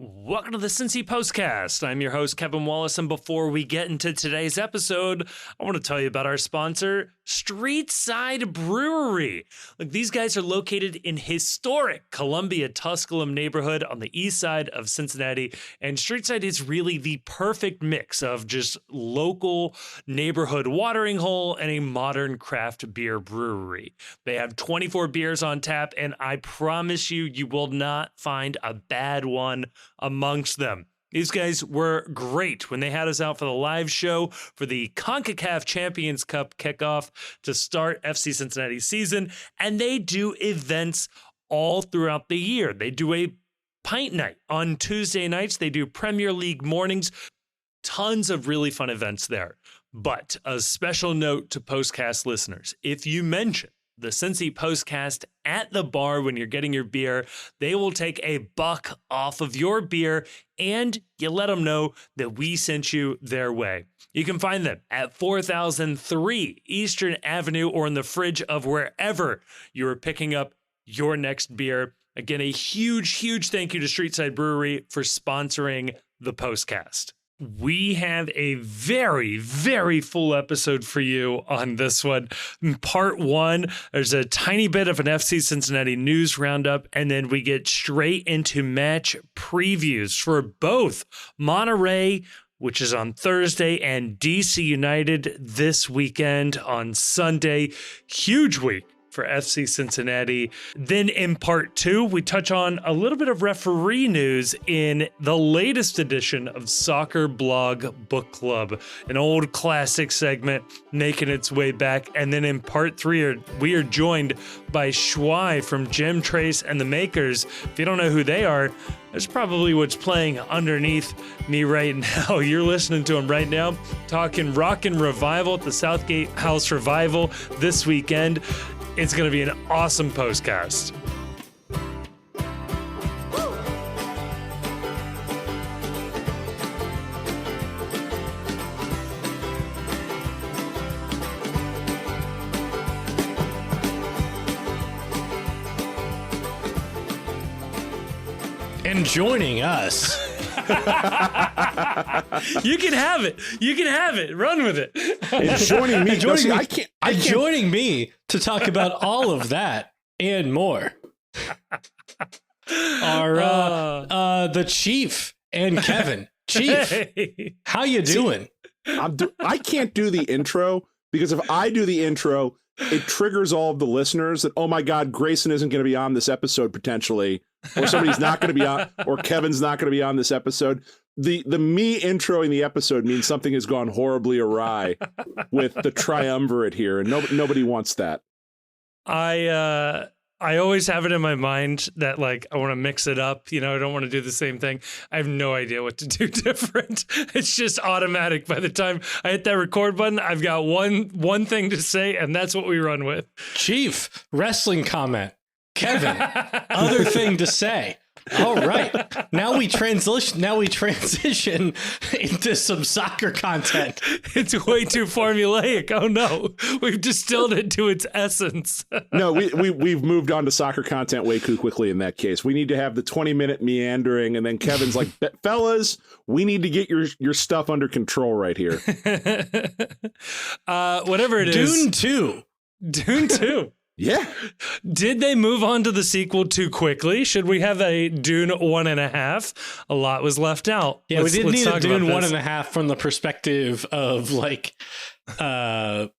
Welcome to the Cincy Postcast. I'm your host, Kevin Wallace, and before we get into today's episode, I want to tell you about our sponsor, Streetside Brewery. Look, these guys are located in historic Columbia Tusculum neighborhood on the east side of Cincinnati, and Streetside is really the perfect mix of just local neighborhood watering hole and a modern craft beer brewery. They have 24 beers on tap, and I promise you, you will not find a bad one amongst them. These guys were great when they had us out for the live show for the CONCACAF Champions Cup kickoff to start FC Cincinnati season, and they do events all throughout the year. They do a pint night on Tuesday nights. They do Premier League mornings. Tons of really fun events there. But a special note to Postcast listeners, if you mention the Cincy Postcast at the bar when you're getting your beer, they will take $1 off of your beer, and you let them know that we sent you their way. You can find them at 4003 Eastern Avenue or in the fridge of wherever you're picking up your next beer. Again, a huge thank you to Streetside Brewery for sponsoring the Postcast. We have a very full episode for you on this one. In part one, there's a tiny bit of an FC Cincinnati news roundup, and then we get straight into match previews for both Monterrey, which is on Thursday, and DC United this weekend on Sunday. Huge week for FC Cincinnati. Then in part two, we touch on a little bit of referee news in the latest edition of Soccer Blog Book Club, an old classic segment making its way back. And then in part three, we are joined by Shwy from Gem Trace and the Makers. If you don't know who they are, that's probably what's playing underneath me right now. You're listening to them right now, talking Rockin' Revival at the Southgate House Revival this weekend. It's going to be an awesome postcast. And joining us. You can have it. You can have it. Run with it. And joining me. Joining me to talk about all of that and more are the Chief and Kevin. Chief, Hey. how you doing? I can't do the intro because if I do the intro, it triggers all of the listeners that, oh my God, Grayson isn't going to be on this episode potentially, or somebody's not going to be on, or Kevin's not going to be on this episode. The me introing the episode means something has gone horribly awry with the triumvirate here, and nobody wants that. I always have it in my mind that, like, I want to mix it up. You know, I don't want to do the same thing. I have no idea what to do different. It's just automatic. By the time I hit that record button, I've got one thing to say, and that's what we run with. Chief, wrestling comment. Kevin, other thing to say. All right. Now we transition into some soccer content. It's way too formulaic. Oh no. We've distilled it to its essence. No, we've moved on to soccer content way too quickly in that case. We need to have the 20-minute meandering, and then Kevin's like, fellas, we need to get your stuff under control right here. Whatever it is. Dune 2. Yeah. Did they move on to the sequel too quickly? Should we have a Dune 1.5? A lot was left out. Yeah, we didn't need a Dune 1.5 from the perspective of like Dr.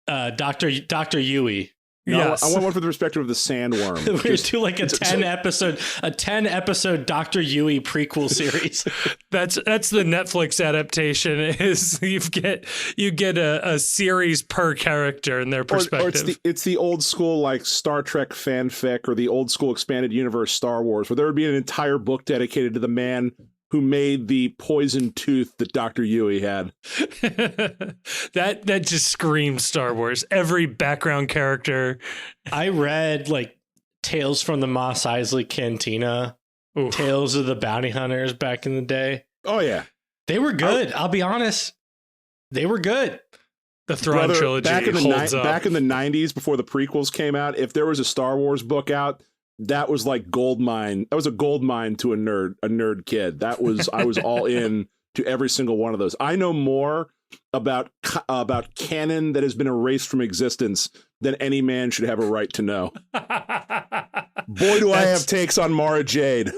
Yui. No, Yes. I want one from the perspective of the sandworm. We're going to do like a 10 episode Dr. Yui prequel series. That's the Netflix adaptation. Is you get a series per character in their perspective. Or it's the old school like Star Trek fanfic or the old school expanded universe Star Wars, where there would be an entire book dedicated to the man who made the poison tooth that Dr. Yui had. that just screams Star Wars. Every background character. I read like Tales from the Mos Eisley Cantina, Oof. Tales of the Bounty Hunters back in the day. Oh yeah, they were good. I'll be honest, they were good. The Thrawn trilogy back in the holds up. Back in the 90s, before the prequels came out, if there was a Star Wars book out that was like gold mine. That was a gold mine to a nerd kid. I was all in to every single one of those. I know more about canon that has been erased from existence than any man should have a right to know. Boy, do I have takes on Mara Jade.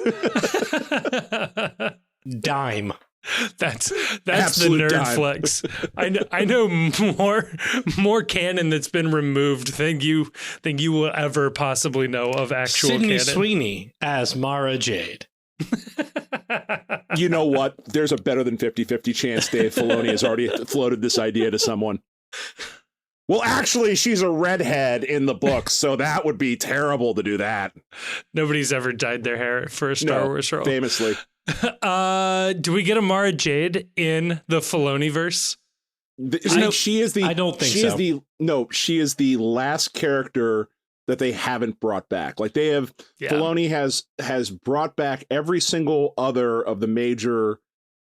Dime. That's Absolute the nerd dime. flex. I know more canon that's been removed than you will ever possibly know of actual Sydney canon. Sweeney as Mara Jade. You know what? There's a better than 50-50 chance Dave Filoni has already floated this idea to someone. Well, actually, she's a redhead in the book, so that would be terrible to do that. Nobody's ever dyed their hair for a Star Wars role. Famously. Do we get a Mara Jade in the Filoni-verse? She is the. I don't think she so. Is the, she is the last character that they haven't brought back. Like they have, Filoni has brought back every single other of the major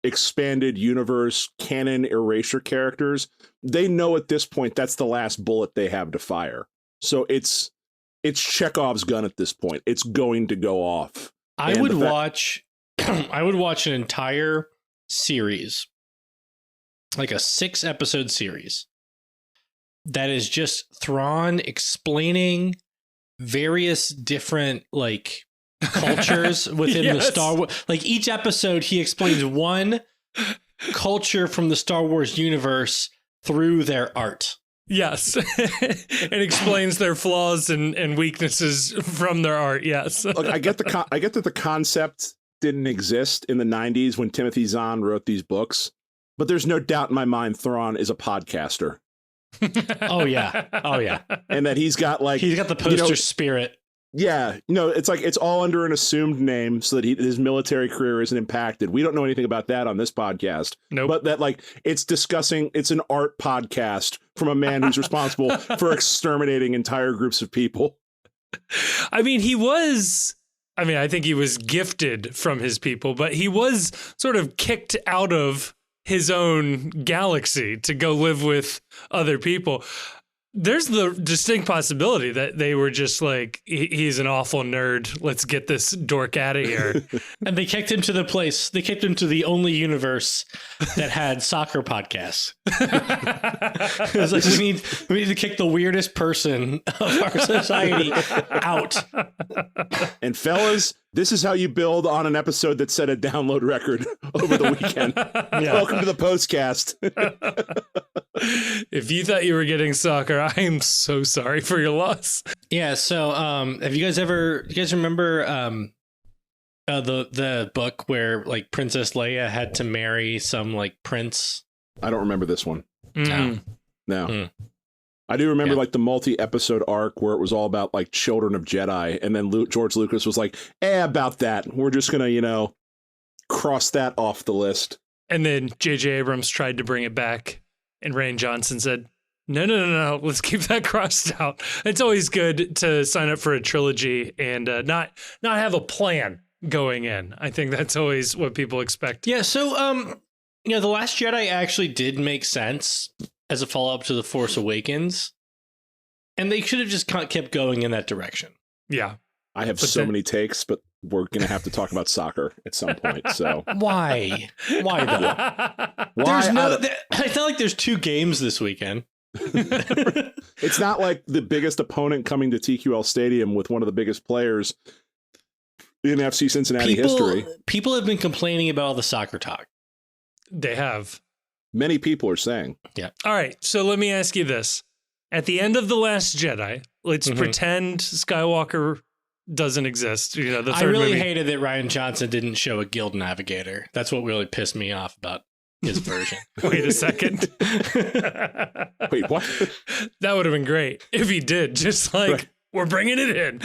expanded universe canon erasure characters. They know at this point that's the last bullet they have to fire. So it's Chekhov's gun at this point. It's going to go off. I would watch an entire series, like a 6-episode series, that is just Thrawn explaining various different like cultures within the Star Wars. Like each episode, he explains one culture from the Star Wars universe through their art. Yes. And explains their flaws and weaknesses from their art. Yes. Look, I get that the concept didn't exist in the 90s when Timothy Zahn wrote these books, but there's no doubt in my mind Thrawn is a podcaster. Oh yeah. And that he's got the poster spirit. Yeah, it's like it's all under an assumed name so that his military career isn't impacted. We don't know anything about that on this podcast. Nope. But that it's an art podcast from a man who's responsible for exterminating entire groups of people. I mean, I think he was gifted from his people, but he was sort of kicked out of his own galaxy to go live with other people. There's the distinct possibility that they were just like, he's an awful nerd. Let's get this dork out of here. And they kicked him to the place. They kicked him to the only universe that had soccer podcasts. It was like, we need to kick the weirdest person of our society out. And fellas, this is how you build on an episode that set a download record over the weekend. Yeah. Welcome to the postcast. If you thought you were getting soccer, I am so sorry for your loss. Yeah. So, have you guys remember the book where like Princess Leia had to marry some like prince? I don't remember this one. Mm. No. I do remember like the multi-episode arc where it was all about like children of Jedi, and then George Lucas was like, about that. We're just gonna, cross that off the list. And then J.J. Abrams tried to bring it back, and Rian Johnson said, No. Let's keep that crossed out. It's always good to sign up for a trilogy and not have a plan going in. I think that's always what people expect. Yeah. So, The Last Jedi actually did make sense as a follow-up to The Force Awakens, and they should have just kept going in that direction. Yeah. I have many takes, but we're going to have to talk about soccer at some point. So why though? Why? I feel like there's 2 games this weekend. It's not like the biggest opponent coming to TQL Stadium with one of the biggest players in FC Cincinnati history. People have been complaining about all the soccer talk. They have. Many people are saying. Yeah. All right. So let me ask you this. At the end of The Last Jedi, let's pretend Skywalker doesn't exist. The third I really movie. hated that Rian Johnson didn't show a guild navigator. That's what really pissed me off about his version. Wait a second. Wait, what? That would have been great if he did. Just like, right. We're bringing it in.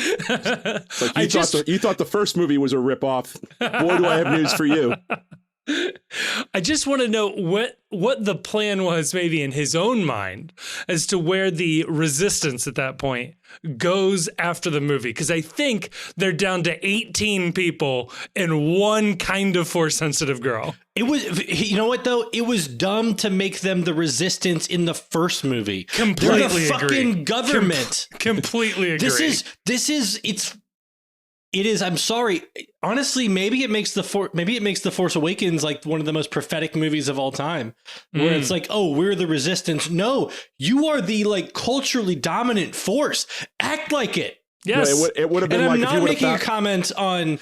Like you thought the first movie was a ripoff. Boy, do I have news for you. I just want to know what the plan was maybe in his own mind as to where the resistance at that point goes after the movie. Because I think they're down to 18 people and one kind of Force-sensitive girl. It was, you know what though? It was dumb to make them the resistance in the first movie. Completely They're the agree. fucking government. Completely agree. This is It is. I'm sorry. Honestly, maybe it makes the Force Awakens like one of the most prophetic movies of all time, where it's like, oh, we're the Resistance. No, you are the like culturally dominant force. Act like it. Yes, no, it would have been. And like I'm if not you making thought- a comment on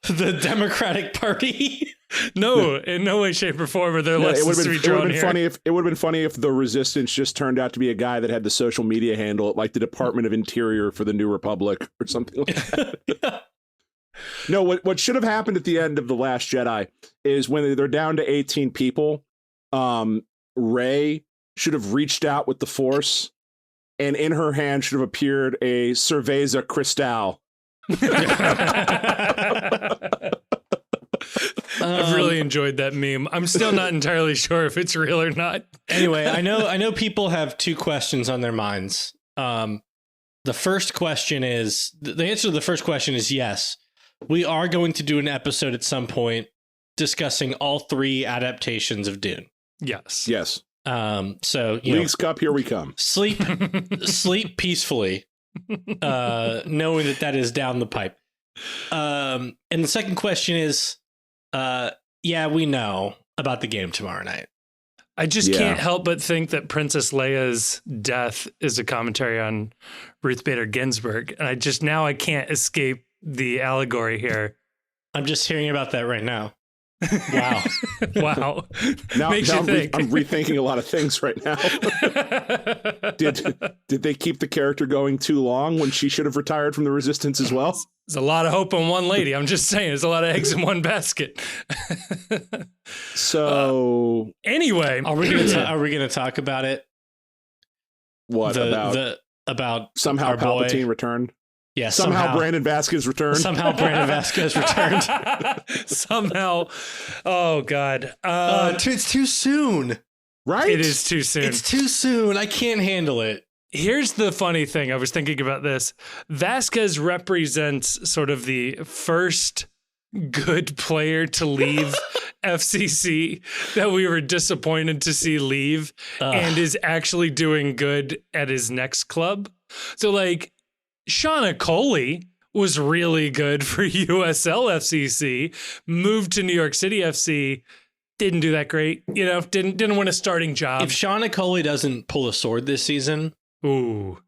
the Democratic Party. No, in no way, shape, or form are there No, lessons to be it would drawn have been here. funny if it would have been funny if the Resistance just turned out to be a guy that had the social media handle at like the Department of Interior for the New Republic or something like that. No, what should have happened at the end of The Last Jedi is when they're down to 18 people, Rey should have reached out with the Force, and in her hand should have appeared a Cerveza Cristal. I've really enjoyed that meme. I'm still not entirely sure if it's real or not. Anyway, I know people have two questions on their minds. The first question is, the answer to the first question is yes. We are going to do an episode at some point discussing all three adaptations of Dune. Yes. Yes. So League's Cup, here we come. sleep peacefully, knowing that is down the pipe. And the second question is, yeah, we know about the game tomorrow night. I just can't help but think that Princess Leia's death is a commentary on Ruth Bader Ginsburg. And I can't escape the allegory here. I'm just hearing about that right now. Wow. Wow. Now, Makes you think. I'm rethinking a lot of things right now. Did they keep the character going too long when she should have retired from the Resistance as well? There's a lot of hope in one lady. I'm just saying, there's a lot of eggs in one basket. So anyway, Are we gonna talk about it? what About somehow our boy? Palpatine returned? Yeah, Somehow Brandon Vazquez returned? Somehow Brandon Vazquez returned. Somehow. Oh God. It's too soon. Right? It is too soon. It's too soon. I can't handle it. Here's the funny thing. I was thinking about this. Vasquez represents sort of the first good player to leave FCC that we were disappointed to see leave and is actually doing good at his next club. So like Shauna Coley was really good for USL FCC, moved to New York City FC, didn't do that great, didn't win a starting job. If Shauna Coley doesn't pull a sword this season, Ooh.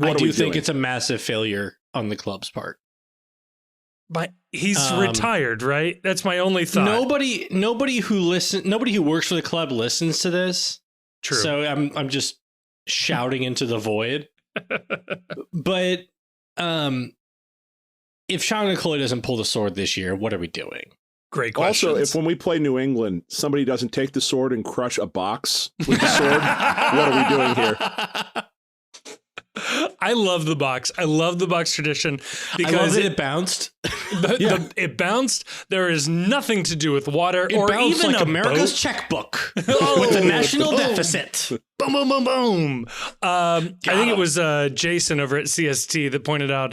I do think it's a massive failure on the club's part. But he's retired, right? That's my only thought. Nobody who works for the club listens to this. True. So I'm just shouting into the void. But if Shauna Coley doesn't pull the sword this year, what are we doing? Great question. Also, if when we play New England, somebody doesn't take the sword and crush a box with the sword, what are we doing here? I love the box. I love the box tradition because I love that it bounced. It bounced. There is nothing to do with water It or bounced even like a America's boat. checkbook with the national deficit. Boom, boom, boom, boom. I think it was Jason over at CST that pointed out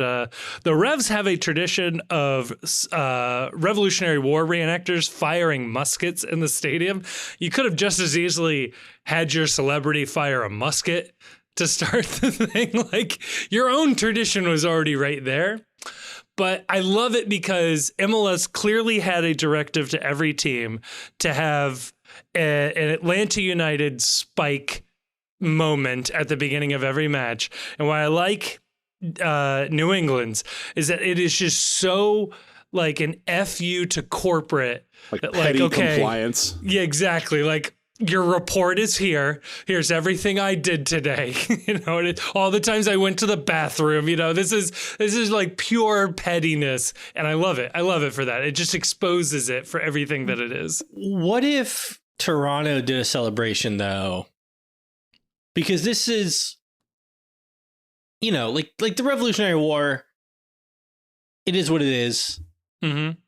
the Revs have a tradition of Revolutionary War reenactors firing muskets in the stadium. You could have just as easily had your celebrity fire a musket to start the thing. Like your own tradition was already right there. But I love it because MLS clearly had a directive to every team to have an Atlanta United spike moment at the beginning of every match. And why I like New England's is that it is just so like an FU to corporate. Like that, petty compliance. Yeah, exactly. Like, your report is here. Here's everything I did today. All the times I went to the bathroom. This is like pure pettiness, and I love it. I love it for that. It just exposes it for everything that it is. What if Toronto did a celebration though? Because this is, like the Revolutionary War. It is what it is. Mm-hmm.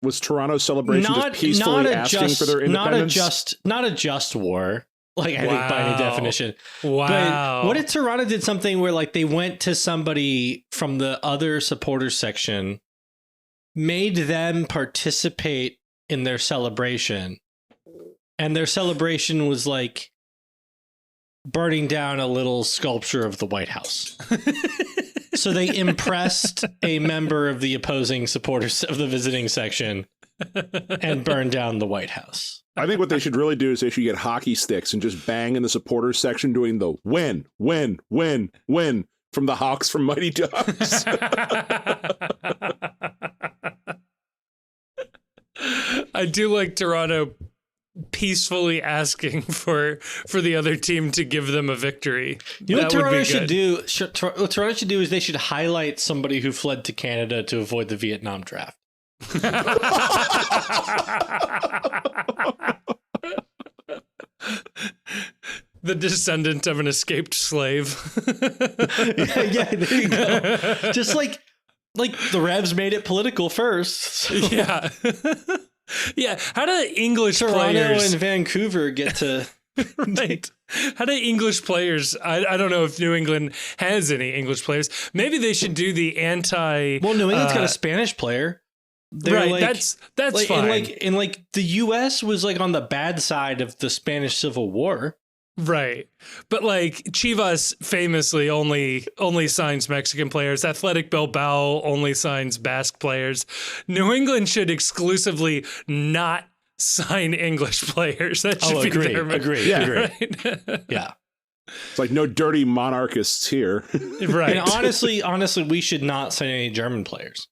Was Toronto's celebration just peacefully asking for their independence? Not a just war, like I think by any definition. Wow. But what if Toronto did something where like they went to somebody from the other supporters section, made them participate in their celebration, and their celebration was like burning down a little sculpture of the White House. So they impressed a member of the opposing supporters of the visiting section and burned down the White House. I think what they should really do is they should get hockey sticks and just bang in the supporters section doing the win, win, win, win from the Hawks from Mighty Ducks. I do like Toronto peacefully asking for the other team to give them a victory. You know what Toronto should do? What Toronto should do is they should highlight somebody who fled to Canada to avoid the Vietnam draft. The descendant of an escaped slave. yeah, there you go. Just like the Revs made it political first. So. Yeah. Yeah. How do English Toronto players and Vancouver get to right? How do English players? I don't know if New England has any English players. Maybe they should do the anti. Well, New England's got a Spanish player. They're right. Like, that's like, fine. And the U.S. was like on the bad side of the Spanish Civil War. Right. But like Chivas famously only signs Mexican players. Athletic Bilbao only signs Basque players. New England should exclusively not sign English players. That should be their agree. Yeah. Agree. Right? Yeah. It's like no dirty monarchists here. Right. And honestly, we should not sign any German players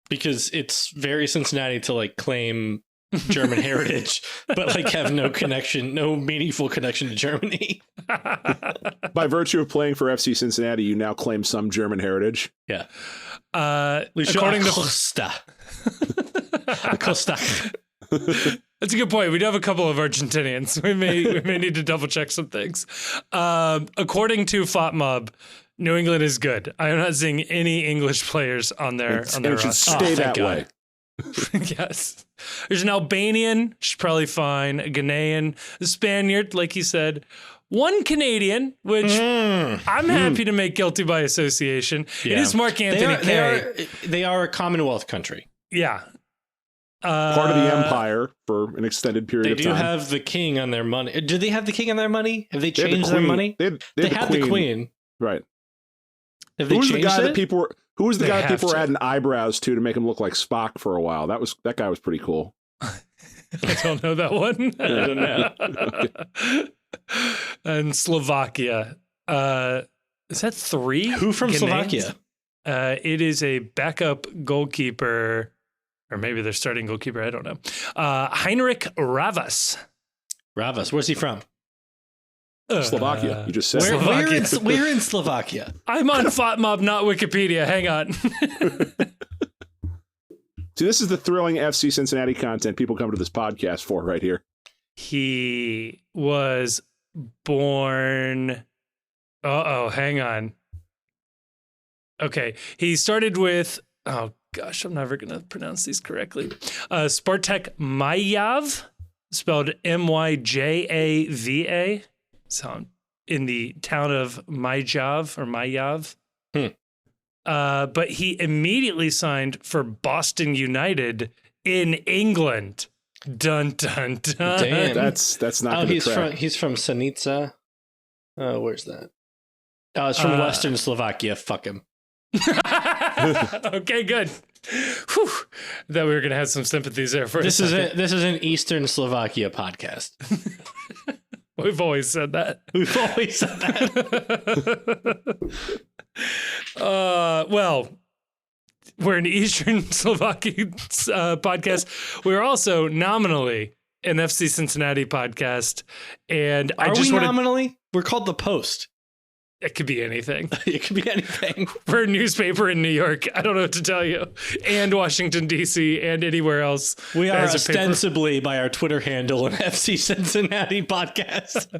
because it's very Cincinnati to like claim German heritage, but like have no meaningful connection to Germany. By virtue of playing for FC Cincinnati, you now claim some German heritage. Yeah. According to Costa. That's a good point. We do have a couple of Argentinians. We may need to double check some things. According to FOTMob, New England is good. I am not seeing any English players on their It should roster. stay that way. Yes. There's an Albanian, she's probably fine, a Ghanaian, a Spaniard, like you said, one Canadian, which I'm happy to make guilty by association. Yeah. It is Mark Anthony Kaye. They are a Commonwealth country. Yeah. Part of the empire for an extended period of time. They do have the king on their money. Do they have the king on their money? Have they changed their money? They have the queen. Right. Have they changed it? Who was the guy that people were adding eyebrows to make him look like Spock for a while? That guy was pretty cool. I don't know that one. I don't know. Okay. And Slovakia. Is that 3? Who from Ghanaians? Slovakia? It is a backup goalkeeper, or maybe their starting goalkeeper. I don't know. Heinrich Ravas. Ravas. Where's he from? Slovakia. You just said We're in Slovakia. I'm on FOTMob, not Wikipedia. Hang on. See, this is the thrilling FC Cincinnati content people come to this podcast for right here. He was born. Hang on. Okay. He started with, oh gosh, I'm never going to pronounce these correctly. Spartak Mayav, spelled Myjava. So in the town of Mayav or Mayav. But he immediately signed for Boston United in England. Dun dun dun. Damn. That's not. He's from Sanica. Where's that? Oh, it's from Western Slovakia. Fuck him. Okay, good. Whew. Thought we were gonna have some sympathies there for this. This is an Eastern Slovakia podcast. We've always said that. Well, we're an Eastern Slovakia podcast. We're also nominally an FC Cincinnati podcast. And nominally? We're called The Post. It could be anything. It could be anything. We're a newspaper in New York. I don't know what to tell you. And Washington, D.C. and anywhere else. We are ostensibly by our Twitter handle an FC Cincinnati podcast.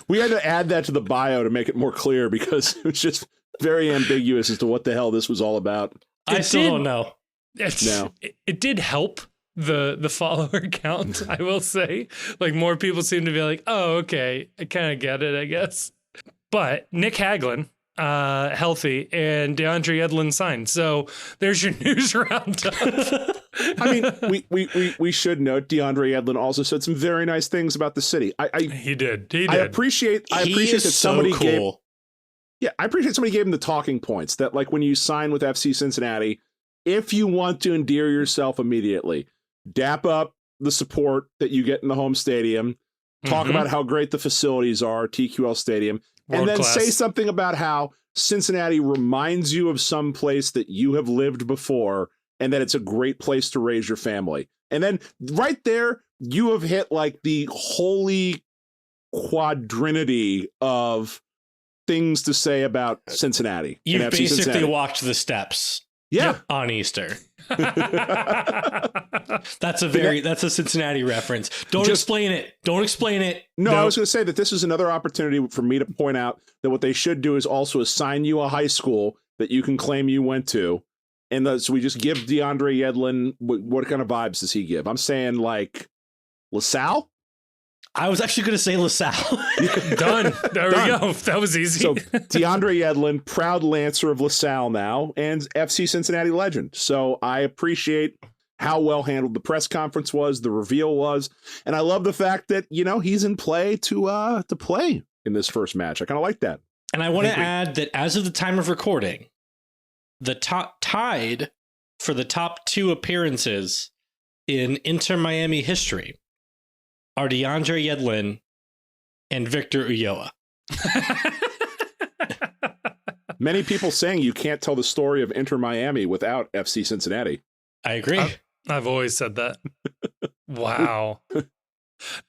We had to add that to the bio to make it more clear because it was just very ambiguous as to what the hell this was all about. I still don't know. It did help the follower count, I will say. Like more people seem to be like, oh, okay, I kind of get it, I guess. But Nick Hagelin, healthy, and DeAndre Edlin signed. So there's your news roundup. I mean, we should note DeAndre Edlin also said some very nice things about the city. He did. I appreciate that somebody Yeah, I appreciate somebody gave him the talking points that, like, when you sign with FC Cincinnati, if you want to endear yourself immediately, dap up the support that you get in the home stadium, talk about how great the facilities are, TQL Stadium, and then say something about how Cincinnati reminds you of some place that you have lived before and that it's a great place to raise your family. And then right there, you have hit like the holy quadrinity of things to say about Cincinnati. You've basically Cincinnati. walked the steps. Yeah. On Easter. That's a Cincinnati reference. Don't explain it. Don't explain it. No, I was going to say that this is another opportunity for me to point out that what they should do is also assign you a high school that you can claim you went to. And so we just give DeAndre Yedlin, what kind of vibes does he give? I'm saying like LaSalle? I was actually going to say LaSalle. Done. There we go. That was easy. So DeAndre Yedlin, proud Lancer of LaSalle now, and FC Cincinnati legend. So I appreciate how well handled the press conference was, the reveal was, and I love the fact that, you know, he's in play to play in this first match. I kind of like that. And I want to add that as of the time of recording, the top tied for the top 2 appearances in Inter Miami history are DeAndre Yedlin and Victor Ulloa. Many people saying you can't tell the story of Inter Miami without FC Cincinnati. I agree. I've always said that. Wow.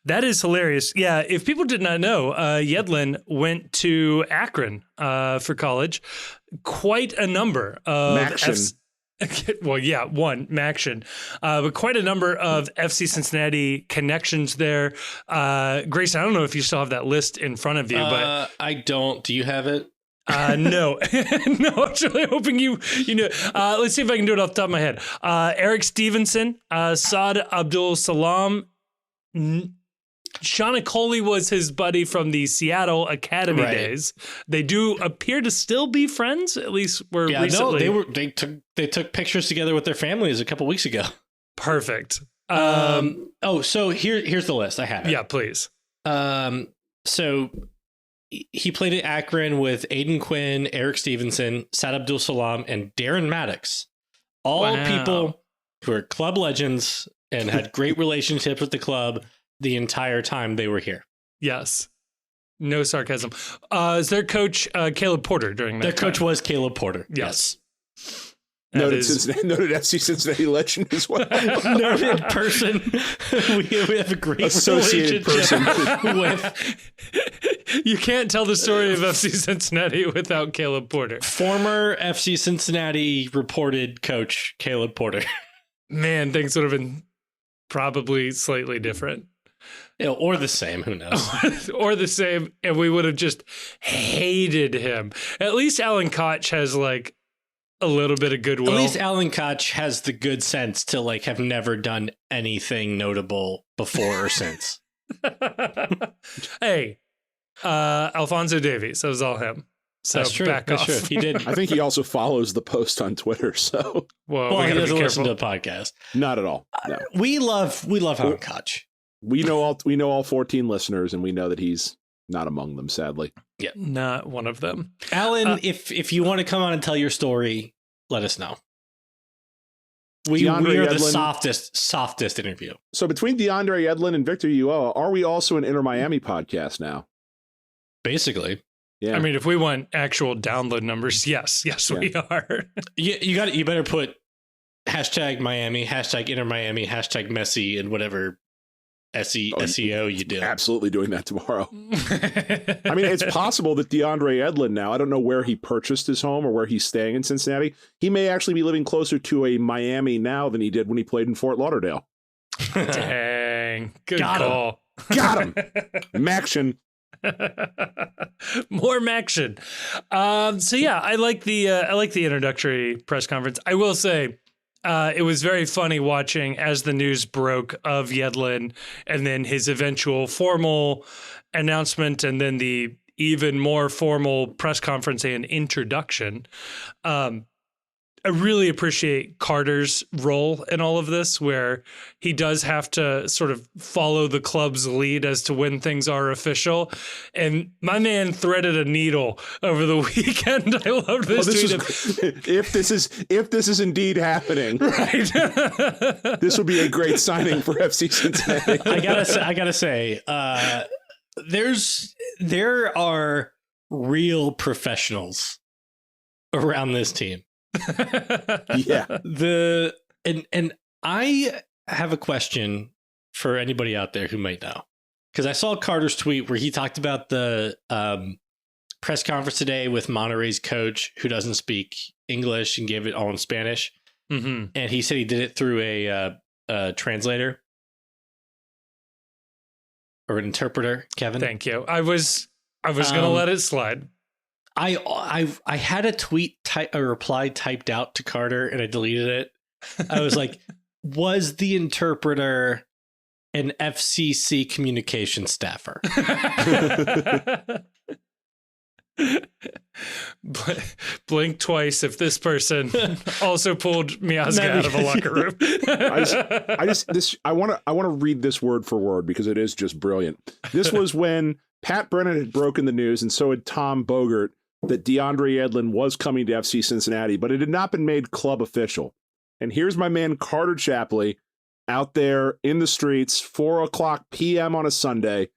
That is hilarious. Yeah, if people did not know, Yedlin went to Akron for college. Quite a number of well, yeah, one, Maction, but quite a number of FC Cincinnati connections there. Grayson, I don't know if you still have that list in front of you, but I don't. Do you have it? No, no, I'm really hoping you know. Let's see if I can do it off the top of my head. Eric Stevenson, Saad Abdul Salam, Sean Coley was his buddy from the Seattle Academy days. They do appear to still be friends, at least recently. No, they took pictures together with their families a couple weeks ago. Perfect. So here's the list. I have it. Yeah, please. So he played at Akron with Aiden Quinn, Eric Stevenson, Saad Abdul Salam, and Darren Maddox. All people who are club legends and had great relationships with the club the entire time they were here. Yes. No sarcasm. Is their coach Caleb Porter during that Their time? coach was Caleb Porter. Yes. Noted FC Cincinnati legend as well. Noted person. We have a great associated person with. You can't tell the story of FC Cincinnati without Caleb Porter. Former FC Cincinnati reported coach Caleb Porter. Man, things would have been probably slightly different. Or the same, who knows? Or the same, and we would have just hated him. At least Alan Koch has like a little bit of goodwill. At least Alan Koch has the good sense to like have never done anything notable before or since. Hey, Alphonso Davies, that was all him. So that's true. Back that's off. true. He did. I think he also follows the post on Twitter. So well, he doesn't listen to the podcast. Not at all. No. We love Alan Koch. We know all 14 listeners, and we know that he's not among them, sadly. Yeah, not one of them. Alan, if you want to come on and tell your story, let us know. We are the softest interview. So between DeAndre Yedlin and Victor Ulloa, are we also an Inter Miami podcast now? Basically. Yeah. I mean, if we want actual download numbers, yes, we are. You better put hashtag Miami, hashtag Inter Miami, hashtag Messi, and whatever SEO you do. Absolutely doing that tomorrow. I mean, it's possible that DeAndre Yedlin now, I don't know where he purchased his home or where he's staying in Cincinnati. He may actually be living closer to a Miami now than he did when he played in Fort Lauderdale. Dang. Good call. Got him. Maction. More Maction. So yeah, I like the introductory press conference. I will say, it was very funny watching as the news broke of Yedlin and then his eventual formal announcement and then the even more formal press conference and introduction. I really appreciate Carter's role in all of this, where he does have to sort of follow the club's lead as to when things are official. And my man threaded a needle over the weekend. I love this tweet. If this is indeed happening, Right. this would be a great signing for FC Cincinnati. I gotta say, there are real professionals around this team. Yeah. And I have a question for anybody out there who might know, because I saw Carter's tweet where he talked about the press conference today with Monterrey's coach who doesn't speak English and gave it all in Spanish. Mm-hmm. And he said he did it through a translator or an interpreter. Kevin, Thank you. I was gonna let it slide. I had a reply typed out to Carter and I deleted it. I was like, was the interpreter an FCC communication staffer? Blink twice if this person also pulled Miazga out of a locker room. I want to read this word for word because it is just brilliant. This was when Pat Brennan had broken the news, and so had Tom Bogert, that DeAndre Yedlin was coming to FC Cincinnati, but it had not been made club official. And here's my man Carter Chapley out there in the streets, 4:00 p.m. on a Sunday,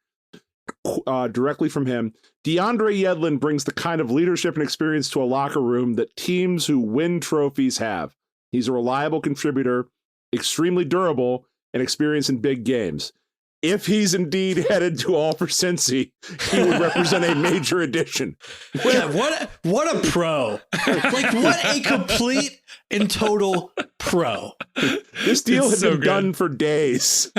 directly from him. DeAndre Yedlin brings the kind of leadership and experience to a locker room that teams who win trophies have. He's a reliable contributor, extremely durable, and experienced in big games. If he's indeed headed to All for Cincy, he would represent a major addition. Yeah, what a pro. Like, what a complete and total pro. This deal had been done for days.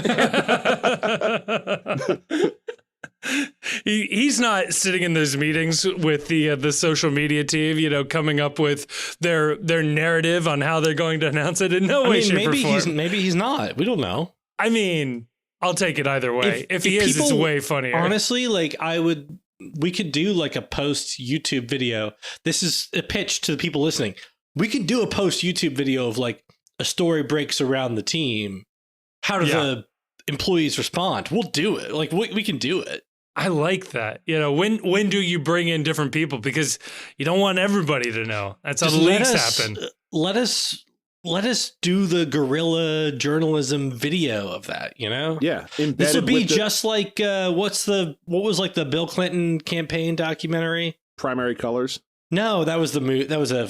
He's not sitting in those meetings with the social media team, coming up with their narrative on how they're going to announce it. In no way, shape, or form. Maybe he's not. We don't know. I mean, I'll take it either way. If he is, it's way funnier. Honestly, we could do like a post YouTube video. This is a pitch to the people listening. We could do a post YouTube video of like a story breaks around the team. How do the employees respond? We'll do it. Like we can do it. I like that. When do you bring in different people? Because you don't want everybody to know. That's how the leaks happen. Let us do the guerrilla journalism video of that, Yeah. This would be just like what was like the Bill Clinton campaign documentary? Primary Colors. No, that was that was a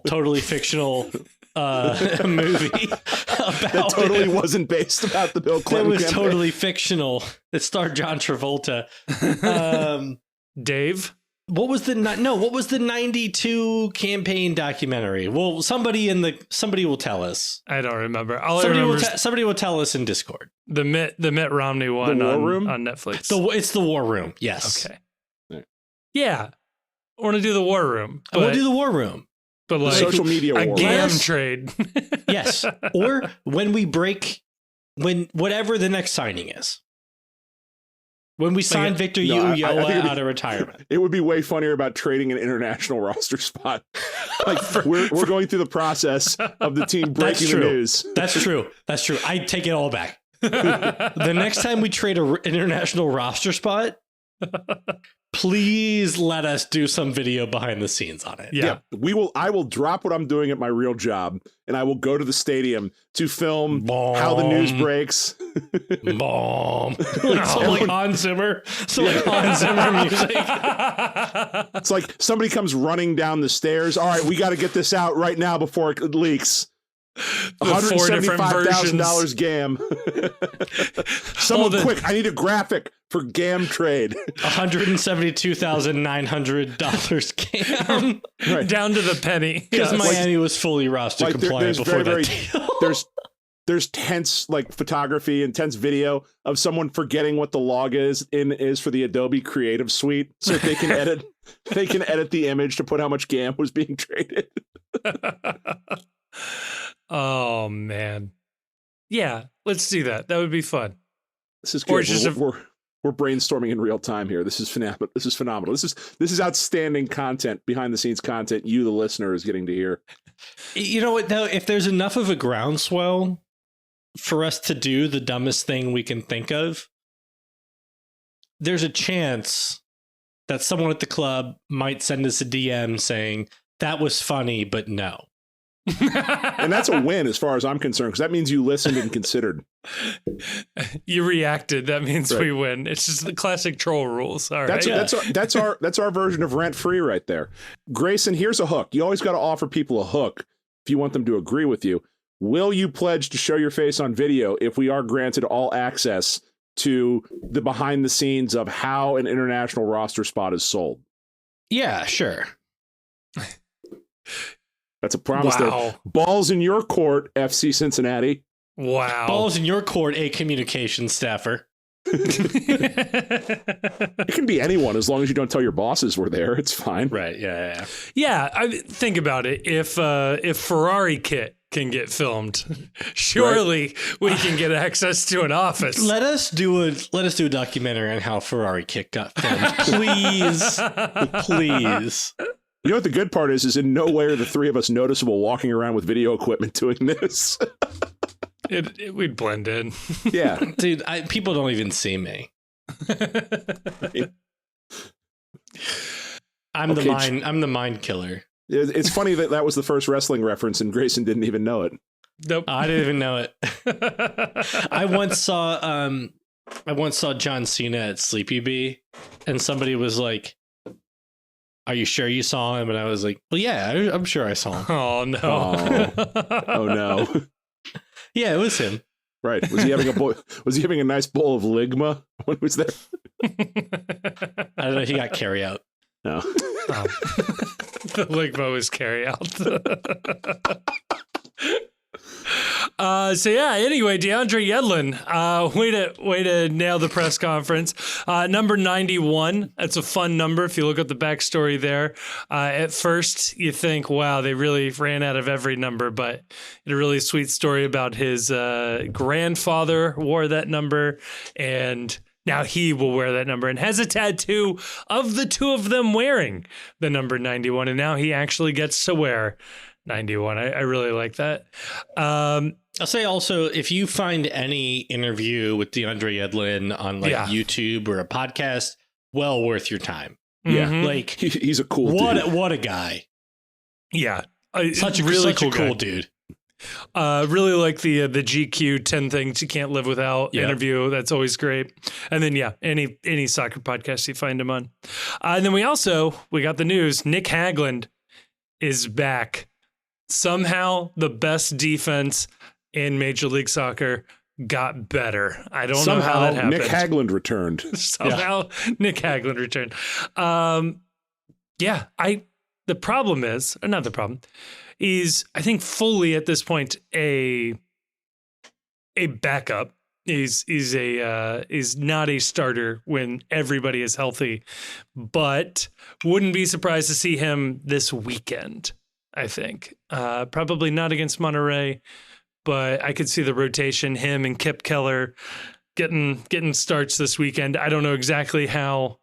totally fictional movie that totally wasn't based about the Bill Clinton campaign. campaign. Totally fictional. It starred John Travolta. Dave? What was the 92 campaign documentary? Well, somebody will tell us. I don't remember. Somebody will tell us in Discord. The Mitt Romney one the War Room? on Netflix. It's the War Room. Yes. Okay. Yeah. I want to do the War Room. I want to do the War Room. But like social media a war. GAM trade. Yes. Or when whatever the next signing is. When we sign Victor Ulloa out of retirement. It would be way funnier about trading an international roster spot. Like we're going through the process of the team breaking the news. That's true. I take it all back. The next time we trade an international roster spot, please let us do some video behind the scenes on it. Yeah. I will drop what I'm doing at my real job and I will go to the stadium to film how the news breaks. Bomb. Like Hans Zimmer. Like Hans Zimmer music. It's like somebody comes running down the stairs. All right, we got to get this out right now before it leaks. $175,000 GAM. Someone quick, I need a graphic for GAM trade. $172,900 GAM. Right. Down to the penny. Because Miami was fully roster compliant before that deal. There's tense photography and tense video of someone forgetting what the log is for the Adobe Creative Suite, so that they can edit the image to put how much GAM was being traded. Oh man. Yeah, let's do that. That would be fun. This is good. We're brainstorming in real time here. This is phenomenal. This is outstanding content, behind the scenes content. You, the listener, is getting to hear. You know what, though? If there's enough of a groundswell for us to do the dumbest thing we can think of, there's a chance that someone at the club might send us a DM saying, that was funny, but no. And that's a win as far as I'm concerned, because that means you listened and considered. You reacted. That means right. We win. It's just the classic troll rules. All right. That's our version of rent free right there. Grayson, here's a hook. You always got to offer people a hook if you want them to agree with you. Will you pledge to show your face on video if we are granted all access to the behind the scenes of how an international roster spot is sold? Yeah, sure. That's a promise. Wow. There. Balls in your court, FC Cincinnati. Wow. Balls in your court, a communications staffer. It can be anyone as long as you don't tell your bosses we're there. It's fine. Right. Yeah. Yeah. Think about it. If Ferrari kit can get filmed, surely we can get access to an office. Let us do a documentary on how Ferrari kit got filmed, please. Please. You know what the good part is in no way are the three of us noticeable walking around with video equipment doing this. We'd blend in. Yeah. Dude, people don't even see me. I'm the mind killer. It's funny that was the first wrestling reference and Grayson didn't even know it. Nope. I didn't even know it. I once saw John Cena at Sleepy Bee and somebody was like, are you sure you saw him? And I was like, well, yeah, I'm sure I saw him. Oh, no. Oh no. Yeah, it was him. Right. Was he having a nice bowl of Ligma when he was there? I don't know. He got carry out. No. Oh. The Ligmo is carry out. Anyway, DeAndre Yedlin, way to nail the press conference. Number 91. That's a fun number. If you look at the backstory there, at first you think, wow, they really ran out of every number, but a really sweet story about his grandfather wore that number, and now he will wear that number and has a tattoo of the two of them wearing the number 91. And now he actually gets to wear 91. I really like that. I'll say also, if you find any interview with DeAndre Yedlin on YouTube or a podcast, well worth your time. Yeah. Mm-hmm. Like he's a cool dude. What a guy. Yeah. Such a cool dude. Really like the GQ 10 things you can't live without interview. That's always great. And then, any soccer podcast you find him on. And then we got the news. Nick Hagglund is back. Somehow the best defense in Major League Soccer got better. I don't know how that happened. Nick Hagglund returned. Nick Hagglund returned. The problem is, or not the problem, is I think fully at this point a backup. Is not a starter when everybody is healthy, but wouldn't be surprised to see him this weekend. I think probably not against Monterrey, but I could see the rotation, him and Kip Keller getting starts this weekend. I don't know exactly how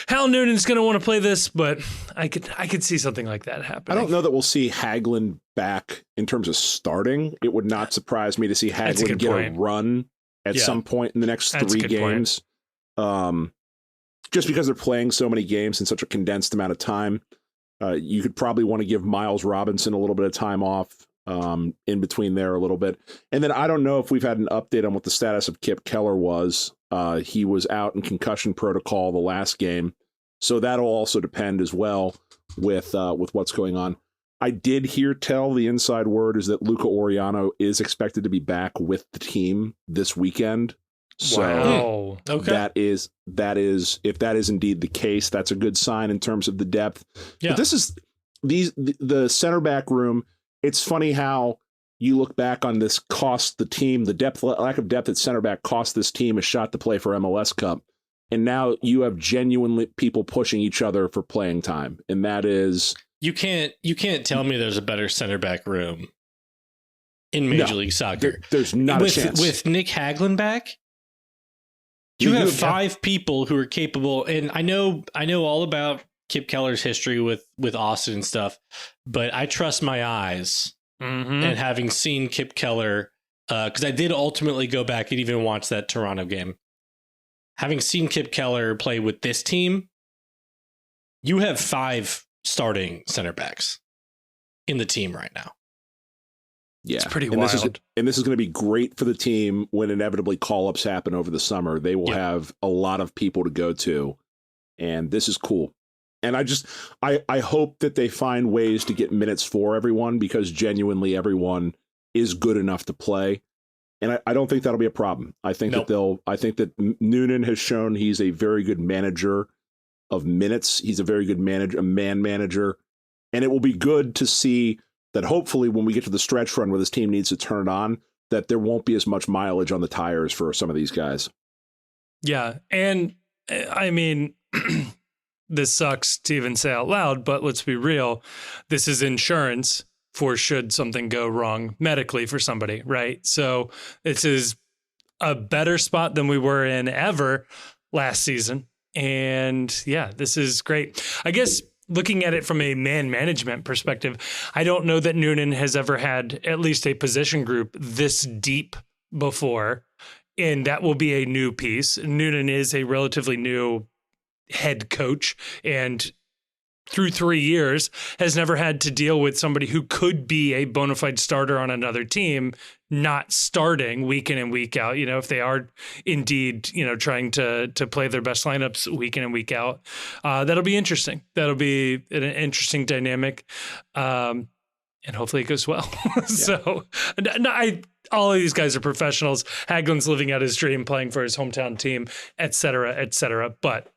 Noonan's going to want to play this, but I could see something like that happening. I don't know that we'll see Hagglund back in terms of starting. It would not surprise me to see Hagglund get a run at some point in the next 3 games. Just because they're playing so many games in such a condensed amount of time. You could probably want to give Miles Robinson a little bit of time off in between there a little bit. And then I don't know if we've had an update on what the status of Kip Keller was. He was out in concussion protocol the last game. So that'll also depend as well with what's going on. I did hear the inside word is that Luca Oriano is expected to be back with the team this weekend. So okay. that is if that is indeed the case, that's a good sign in terms of the depth. Yeah. But this is the center back room. It's funny how you look back on this cost the team, the lack of depth at center back cost this team a shot to play for MLS Cup. And now you have genuinely people pushing each other for playing time. And that is you can't tell me there's a better center back room in Major League Soccer. There's not a chance. With Nick Hagglund back? You have 5 people who are capable, and I know all about Kip Keller's history with Austin and stuff, but I trust my eyes. And having seen Kip Keller, because I did ultimately go back and even watch that Toronto game. Having seen Kip Keller play with this team, you have 5 starting center backs in the team right now. Yeah, it's pretty wild. This is going to be great for the team when inevitably call-ups happen over the summer. They will have a lot of people to go to, and this is cool. And I hope that they find ways to get minutes for everyone, because genuinely everyone is good enough to play. And I don't think that'll be a problem. I think that Noonan has shown he's a very good manager of minutes. He's a very good man manager. And it will be good to see that hopefully when we get to the stretch run where this team needs to turn it on, that there won't be as much mileage on the tires for some of these guys. Yeah. And I mean, this sucks to even say out loud, but let's be real. This is insurance for should something go wrong medically for somebody, right? So this is a better spot than we were in ever last season. And yeah, this is great. I guess looking at it from a man management perspective, I don't know that Noonan has ever had at least a position group this deep before, and that will be a new piece. Noonan is a relatively new head coach, and through 3 years has never had to deal with somebody who could be a bona fide starter on another team, not starting week in and week out. You know, if they are indeed, trying to play their best lineups week in and week out, that'll be interesting. That'll be an interesting dynamic. And hopefully it goes well. Yeah. So all of these guys are professionals. Hagelin's living out his dream, playing for his hometown team, et cetera, et cetera. But,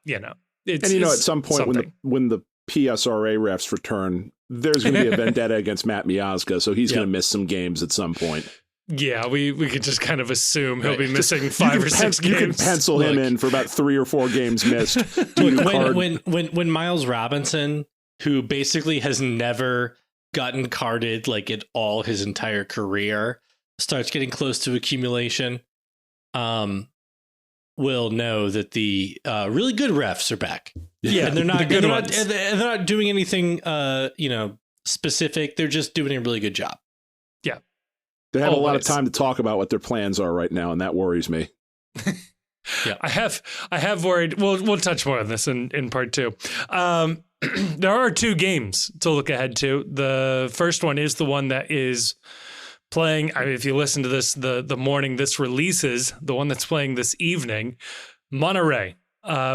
it's at some point when the PSRA refs return, there's going to be a vendetta against Matt Miazga, so he's going to miss some games at some point. Yeah, we could just kind of assume he'll be missing 5 or 6 games. You can pencil him in for about 3 or 4 games missed. When Miles Robinson, who basically has never gotten carded like in all his entire career, starts getting close to accumulation, will know that the really good refs are back. Yeah, and they're not doing anything specific. They're just doing a really good job. Yeah. They have a lot of time to talk about what their plans are right now, and that worries me. Yeah, I have worried. We'll touch more on this in part 2. There are 2 games to look ahead to. The first one is the one that is playing. I mean, if you listen to this, the morning this releases, the one that's playing this evening, Monterrey.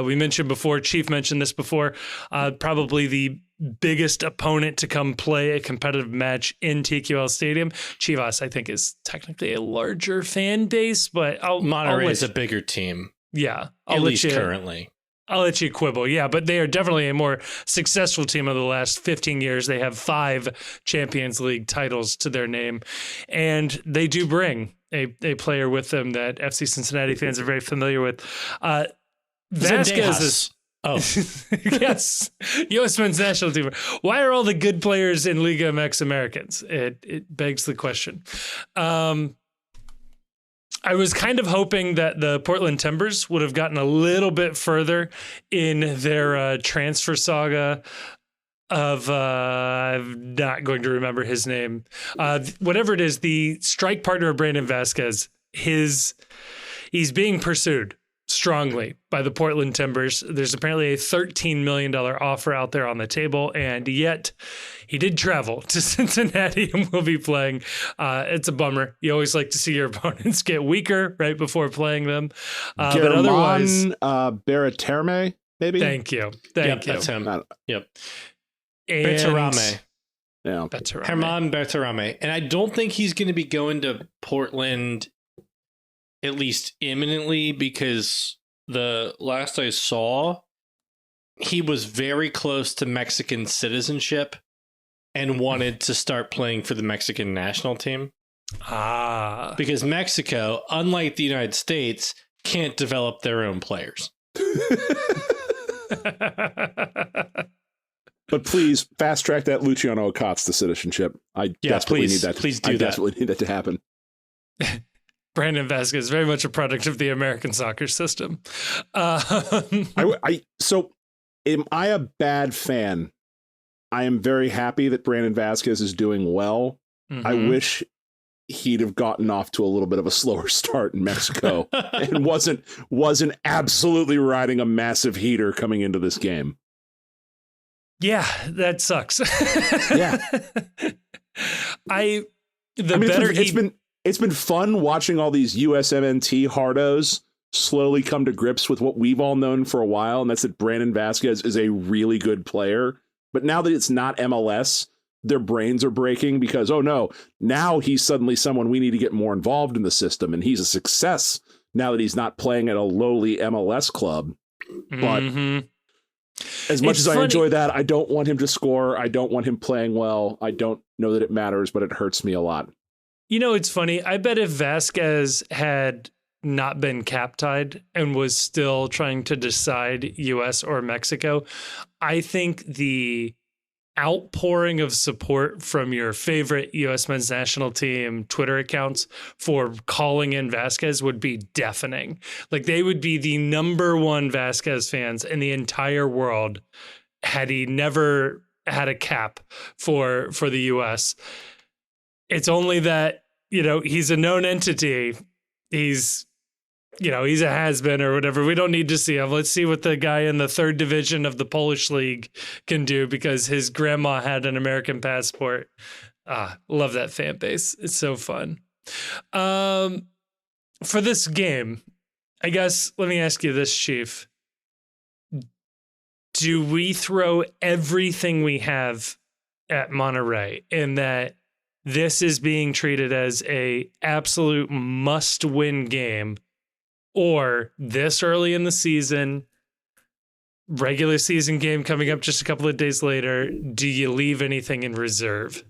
We mentioned before, Chief mentioned this before, probably the biggest opponent to come play a competitive match in TQL Stadium. Chivas, I think, is technically a larger fan base, but Monterrey is a bigger team. Yeah. At least currently. I'll let you quibble. Yeah, but they are definitely a more successful team of the last 15 years. They have 5 Champions League titles to their name, and they do bring a player with them that FC Cincinnati fans are very familiar with. Vazquez is... Oh, yes. U.S. men's national team. Why are all the good players in Liga MX Americans? It begs the question. I was kind of hoping that the Portland Timbers would have gotten a little bit further in their transfer saga of, I'm not going to remember his name. Whatever it is, the strike partner of Brandon Vazquez, he's being pursued strongly by the Portland Timbers. There's apparently a $13 million offer out there on the table, and yet he did travel to Cincinnati and will be playing. It's a bummer. You always like to see your opponents get weaker right before playing them. But otherwise, Berterame, maybe? Thank you. That's him. Yep. Berterame. Yeah. Herman Berterame. And I don't think he's going to be going to Portland at least imminently, because the last I saw, he was very close to Mexican citizenship and wanted to start playing for the Mexican national team. Because Mexico, unlike the United States, can't develop their own players. But please fast track that Luciano Acosta citizenship. I desperately need that. Please do that. I desperately need that to happen. Brandon Vazquez, very much a product of the American soccer system. So am I a bad fan? I am very happy that Brandon Vazquez is doing well. I wish he'd have gotten off to a little bit of a slower start in Mexico and wasn't absolutely riding a massive heater coming into this game. Yeah, that sucks. Yeah. It's been fun watching all these USMNT hardos slowly come to grips with what we've all known for a while, and that's that Brandon Vazquez is a really good player. But now that it's not MLS, their brains are breaking because, oh no, now he's suddenly someone we need to get more involved in the system, and he's a success now that he's not playing at a lowly MLS club. But as much as I enjoy that, I don't want him to score. I don't want him playing well. I don't know that it matters, but it hurts me a lot. You know, it's funny. I bet if Vazquez had not been cap tied and was still trying to decide US or Mexico, I think the outpouring of support from your favorite US men's national team Twitter accounts for calling in Vazquez would be deafening. Like, they would be the number one Vazquez fans in the entire world had he never had a cap for the US. It's only that, you know, he's a known entity. He's a has-been or whatever. We don't need to see him. Let's see what the guy in the third division of the Polish league can do because his grandma had an American passport. Love that fan base. It's so fun. For this game, I guess, let me ask you this, Chief. Do we throw everything we have at Monterrey in that this is being treated as a absolute must-win game, or this early in the season, regular season game coming up just a couple of days later, do you leave anything in reserve?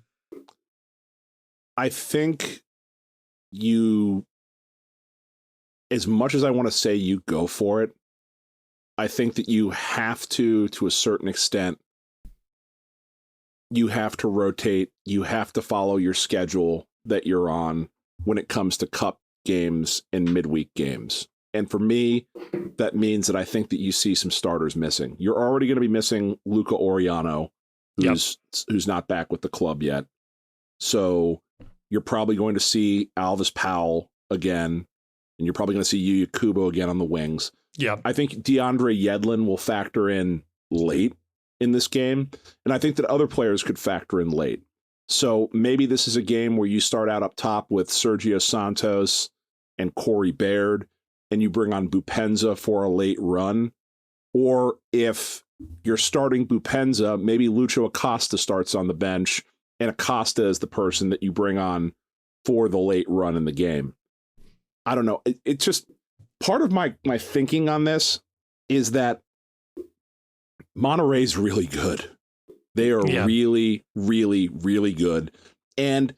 I think as much as I want to say you go for it, I think that you have to a certain extent, you have to rotate, you have to follow your schedule that you're on when it comes to cup games and midweek games. And for me, that means that I think that you see some starters missing. You're already going to be missing Luca Oriano, who's not back with the club yet. So you're probably going to see Alvis Powell again, and you're probably going to see Yuya Kubo again on the wings. Yeah. I think DeAndre Yedlin will factor in late in this game, and I think that other players could factor in late. So maybe this is a game where you start out up top with Sergio Santos and Corey Baird, and you bring on Bupenza for a late run. Or if you're starting Bupenza, maybe Lucho Acosta starts on the bench, and Acosta is the person that you bring on for the late run in the game. I don't know. It's just part of my thinking on this is that Monterrey's really good. They are really, really, really good. And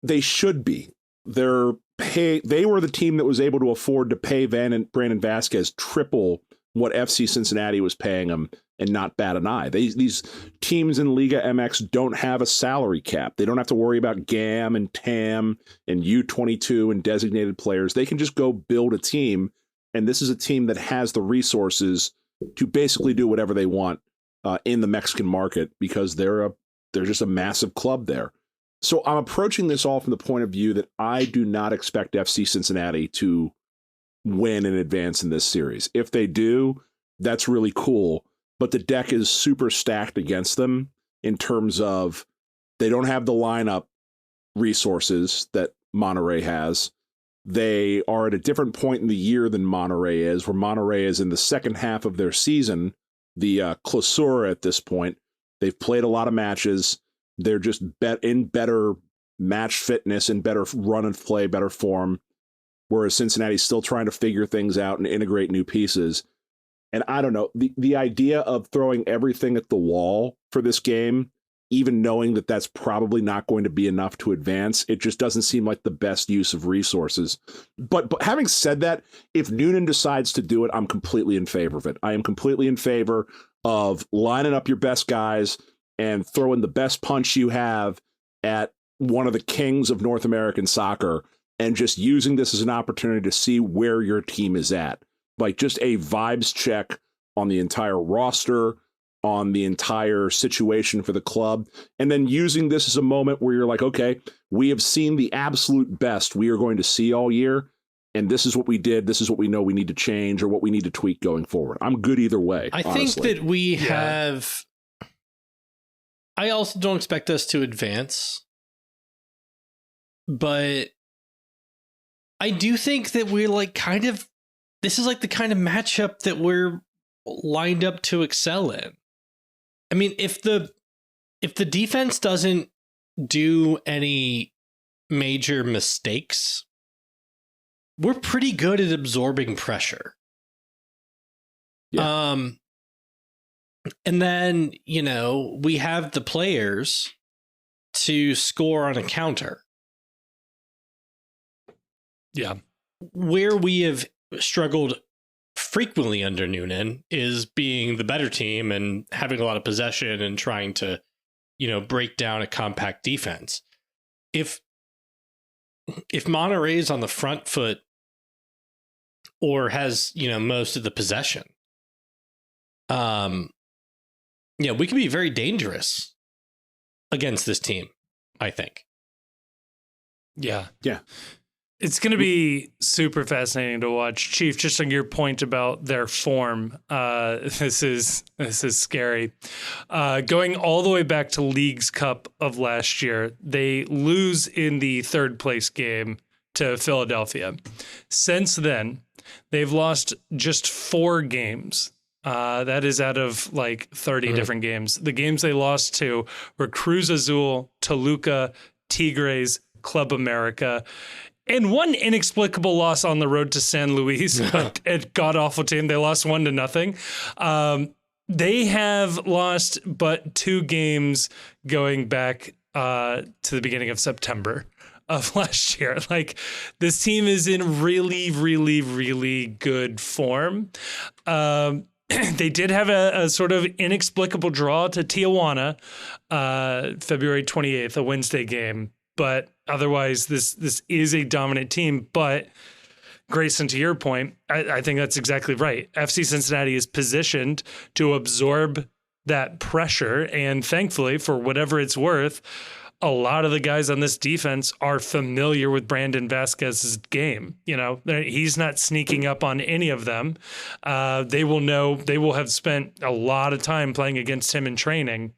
they should be. They were the team that was able to afford to pay Brandon Vazquez triple what FC Cincinnati was paying him and not bat an eye. These teams in Liga MX don't have a salary cap. They don't have to worry about GAM and TAM and U22 and designated players. They can just go build a team. And this is a team that has the resources to basically do whatever they want in the Mexican market because they're just a massive club there. So I'm approaching this all from the point of view that I do not expect FC Cincinnati to win and advance in this series. If they do, that's really cool. But the deck is super stacked against them in terms of they don't have the lineup resources that Monterrey has. They are at a different point in the year than Monterrey is, where Monterrey is in the second half of their season, the Clausura at this point. They've played a lot of matches. They're just in better match fitness and better run and play, better form, whereas Cincinnati's still trying to figure things out and integrate new pieces. And I don't know, the idea of throwing everything at the wall for this game, even knowing that that's probably not going to be enough to advance, it just doesn't seem like the best use of resources. But having said that, if Noonan decides to do it, I'm completely in favor of it. I am completely in favor of lining up your best guys and throwing the best punch you have at one of the kings of North American soccer and just using this as an opportunity to see where your team is at. Like just a vibes check on the entire roster, on the entire situation for the club, and then using this as a moment where you're like, okay, we have seen the absolute best we are going to see all year, and this is what we did, this is what we know we need to change or what we need to tweak going forward. I'm good either way. I honestly. think that we have... I also don't expect us to advance, but I do think that we're like kind of... This is like the kind of matchup that we're lined up to excel in. I mean, if the defense doesn't do any major mistakes, we're pretty good at absorbing pressure. Yeah. And then, you know, we have the players to score on a counter. Yeah. Where we have struggled frequently under Noonan is being the better team and having a lot of possession and trying to, you know, break down a compact defense. If Monterrey is on the front foot or has, you know, most of the possession, yeah, we can be very dangerous against this team, I think. Yeah. Yeah. It's going to be super fascinating to watch. Chief, just on your point about their form, this is scary. Going all the way back to Leagues Cup of last year, they lose in the third place game to Philadelphia. Since then, they've lost just 4 games. That is out of like 30 different games. The games they lost to were Cruz Azul, Toluca, Tigres, Club America, and one inexplicable loss on the road to San Luis, a god-awful team. They lost 1-0. They have lost but 2 games going back to the beginning of September of last year. Like, this team is in really, really, really good form. They did have a sort of inexplicable draw to Tijuana, February 28th, a Wednesday game. But otherwise, this is a dominant team. But Grayson, to your point, I think that's exactly right. FC Cincinnati is positioned to absorb that pressure. And thankfully, for whatever it's worth, a lot of the guys on this defense are familiar with Brandon Vazquez's game. You know, he's not sneaking up on any of them. They will have spent a lot of time playing against him in training.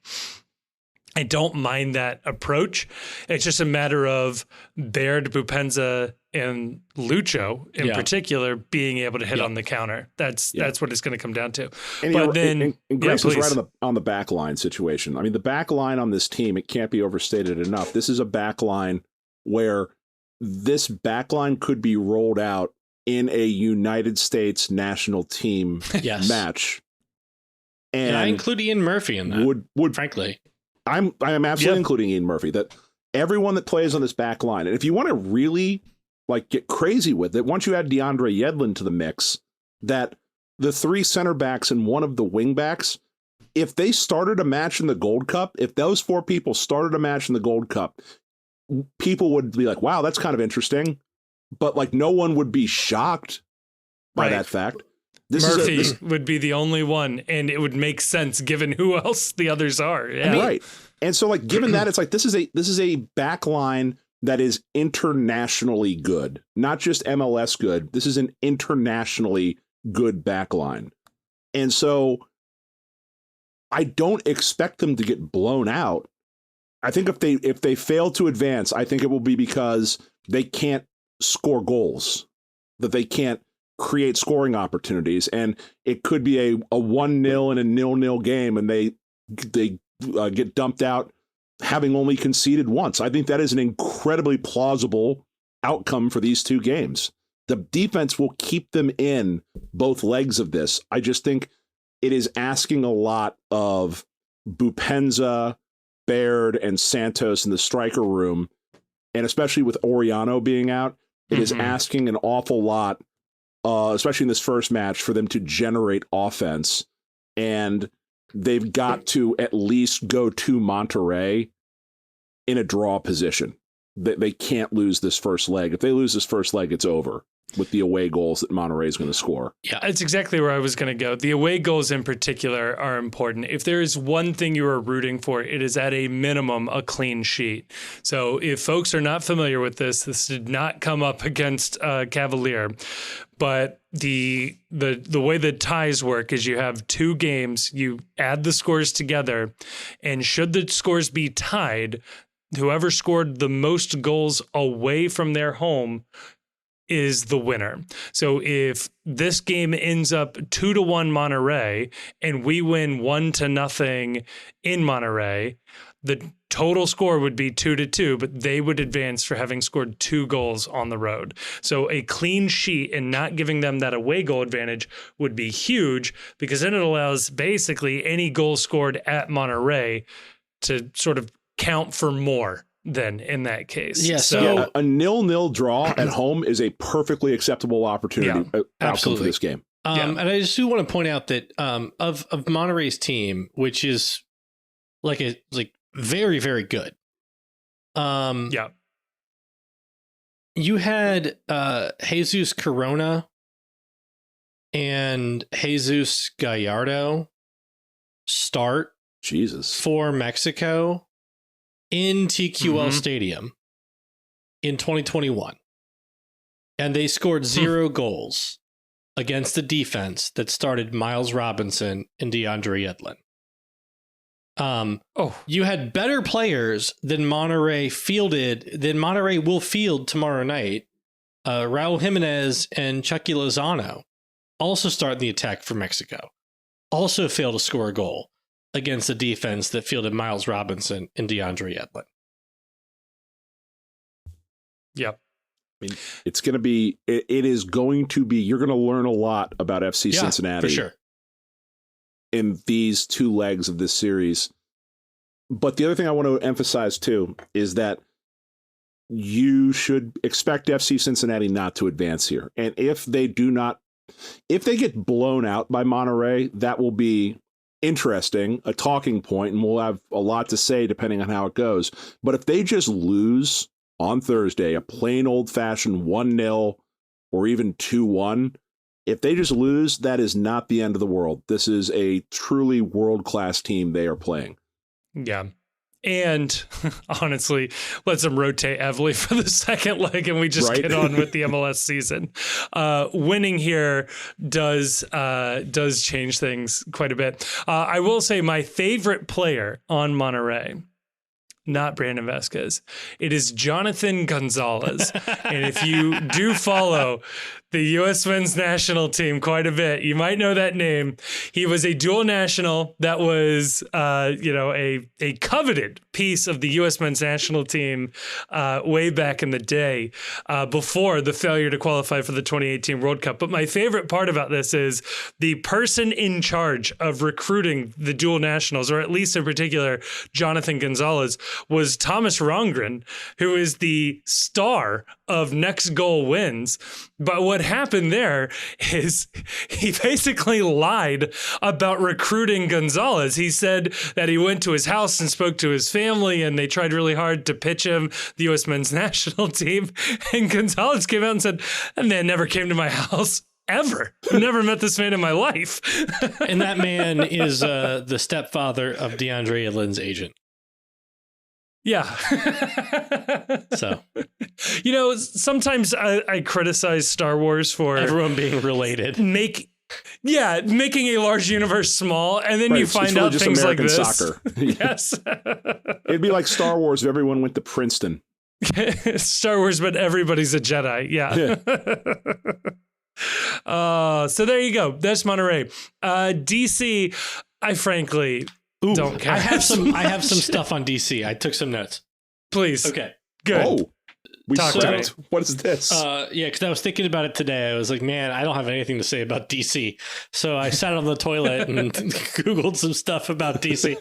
I don't mind that approach. It's just a matter of Baird, Bupenza, and Lucho in particular being able to hit on the counter. That's what it's going to come down to. And but then, and Grayson's right on the back line situation. I mean, the back line on this team, it can't be overstated enough. This is a back line where this back line could be rolled out in a United States national team match. And I include Ian Murphy in that. Would frankly. I am absolutely including Ian Murphy, that everyone that plays on this back line, and if you want to really like get crazy with it, once you add DeAndre Yedlin to the mix, that the 3 center backs and one of the wing backs, if they started a match in the Gold Cup, if those 4 people started a match in the Gold Cup, people would be like, wow, that's kind of interesting. But like no one would be shocked by that fact. Murphy would be the only one, and it would make sense given who else the others are. Yeah. I mean, right. And so like given that, it's like this is a back line that is internationally good, not just MLS good. This is an internationally good back line. And so I don't expect them to get blown out. I think if they fail to advance, I think it will be because they can't score goals, that they can't create scoring opportunities, and it could be a 1-0 and a 0-0 game, and they get dumped out having only conceded once. I think that is an incredibly plausible outcome for these 2 games. The defense will keep them in both legs of this. I just think it is asking a lot of Bupenza, Baird, and Santos in the striker room, and especially with Oriano being out, it is asking an awful lot, especially in this first match, for them to generate offense. And they've got to at least go to Monterrey in a draw position. they can't lose this first leg. If they lose this first leg, it's over with the away goals that Monterrey is going to score. Yeah, it's exactly where I was going to go. The away goals in particular are important. If there is one thing you are rooting for, it is at a minimum a clean sheet. So if folks are not familiar with this did not come up against Cavalier. But the way the ties work is you have 2 games, you add the scores together, and should the scores be tied, whoever scored the most goals away from their home is the winner. So if this game ends up 2-1 Monterrey and we win 1-0 in Monterrey, the total score would be 2-2, but they would advance for having scored 2 goals on the road. So a clean sheet and not giving them that away goal advantage would be huge, because then it allows basically any goal scored at Monterrey to sort of count for more than in that case. Yeah, So a 0-0 draw at home is a perfectly acceptable opportunity outcome for this game. And I just do want to point out that of Monterrey's team, which is like very, very good. You had Jesus Corona and Jesus Gallardo start for Mexico in TQL Stadium in 2021. And they scored 0 goals against the defense that started Miles Robinson and DeAndre Edlin. You had better players than Monterrey will field tomorrow night. Raul Jimenez and Chucky Lozano also start in the attack for Mexico. Also fail to score a goal against the defense that fielded Miles Robinson and DeAndre Edlin. Yep. I mean, it's going to be, it is going to be, you're going to learn a lot about FC Cincinnati. For sure. In these 2 legs of this series. But the other thing I want to emphasize too is that you should expect FC Cincinnati not to advance here. And if they get blown out by Monterrey, that will be interesting, a talking point, and we'll have a lot to say depending on how it goes. But if they just lose on Thursday, a plain old-fashioned 1-0 or even 2-1, if they just lose, that is not the end of the world. This is a truly world-class team they are playing. Yeah. And honestly, let's them rotate heavily for the second leg and we just get on with the MLS season. Winning here does change things quite a bit. I will say my favorite player on Monterrey, not Brandon Vazquez, it is Jonathan Gonzalez. And if you do follow the U.S. men's national team quite a bit, you might know that name. He was a dual national that was, a coveted piece of the U.S. men's national team way back in the day before the failure to qualify for the 2018 World Cup. But my favorite part about this is the person in charge of recruiting the dual nationals, or at least in particular, Jonathan Gonzalez, was Thomas Rongren, who is the star of Next Goal Wins. But what happened there is he basically lied about recruiting Gonzalez. He said that he went to his house and spoke to his family, and they tried really hard to pitch him the U.S. men's national team. And Gonzalez came out and said, "That man never came to my house. Ever. Never met this man in my life." And that man is the stepfather of DeAndre Edlin's agent. Yeah. So, sometimes I criticize Star Wars for everyone being related. Making a large universe small, and then you find out just things American like this. Soccer. Yes. It'd be like Star Wars if everyone went to Princeton. Star Wars, but everybody's a Jedi. Yeah. So there you go. That's Monterrey. DC, I frankly don't care. I have some stuff on DC. I took some notes. Please. Okay. Good. Oh, we Talk to me. What is this? Because I was thinking about it today. I was like, man, I don't have anything to say about DC. So I sat on the toilet and Googled some stuff about DC.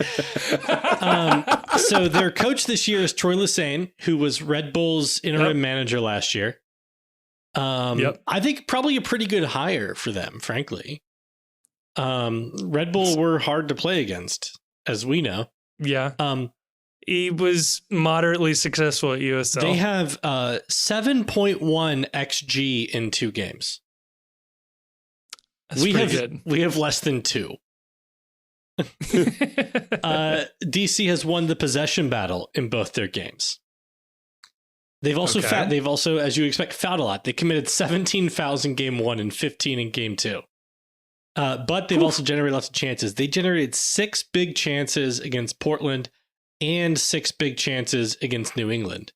So their coach this year is Troy Lesesne, who was Red Bull's interim manager last year. I think probably a pretty good hire for them, frankly. Red Bull were hard to play against, as we know. Yeah. He was moderately successful at USL. They have 7.1 XG in 2 games. That's pretty good. We have less than 2. DC has won the possession battle in both their games. They've also as you expect, fouled a lot. They committed 17 fouls in game 1 and 15 in game 2. But they've also generated lots of chances. They generated 6 big chances against Portland and 6 big chances against New England.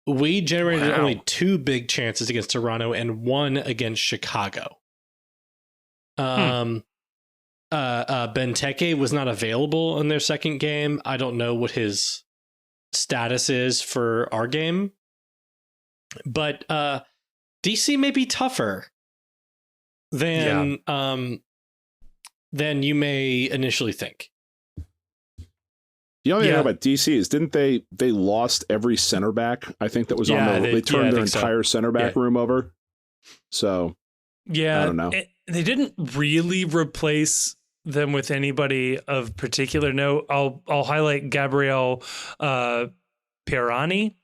We generated only 2 big chances against Toronto and 1 against Chicago. Benteke was not available in their second game. I don't know what his status is for our game. But DC may be tougher than you may initially think. The only thing about DC is didn't they lost every center back? I think that was on they turned their entire center back room over. So I don't know. They didn't really replace them with anybody of particular note. I'll highlight Gabriel Pirani,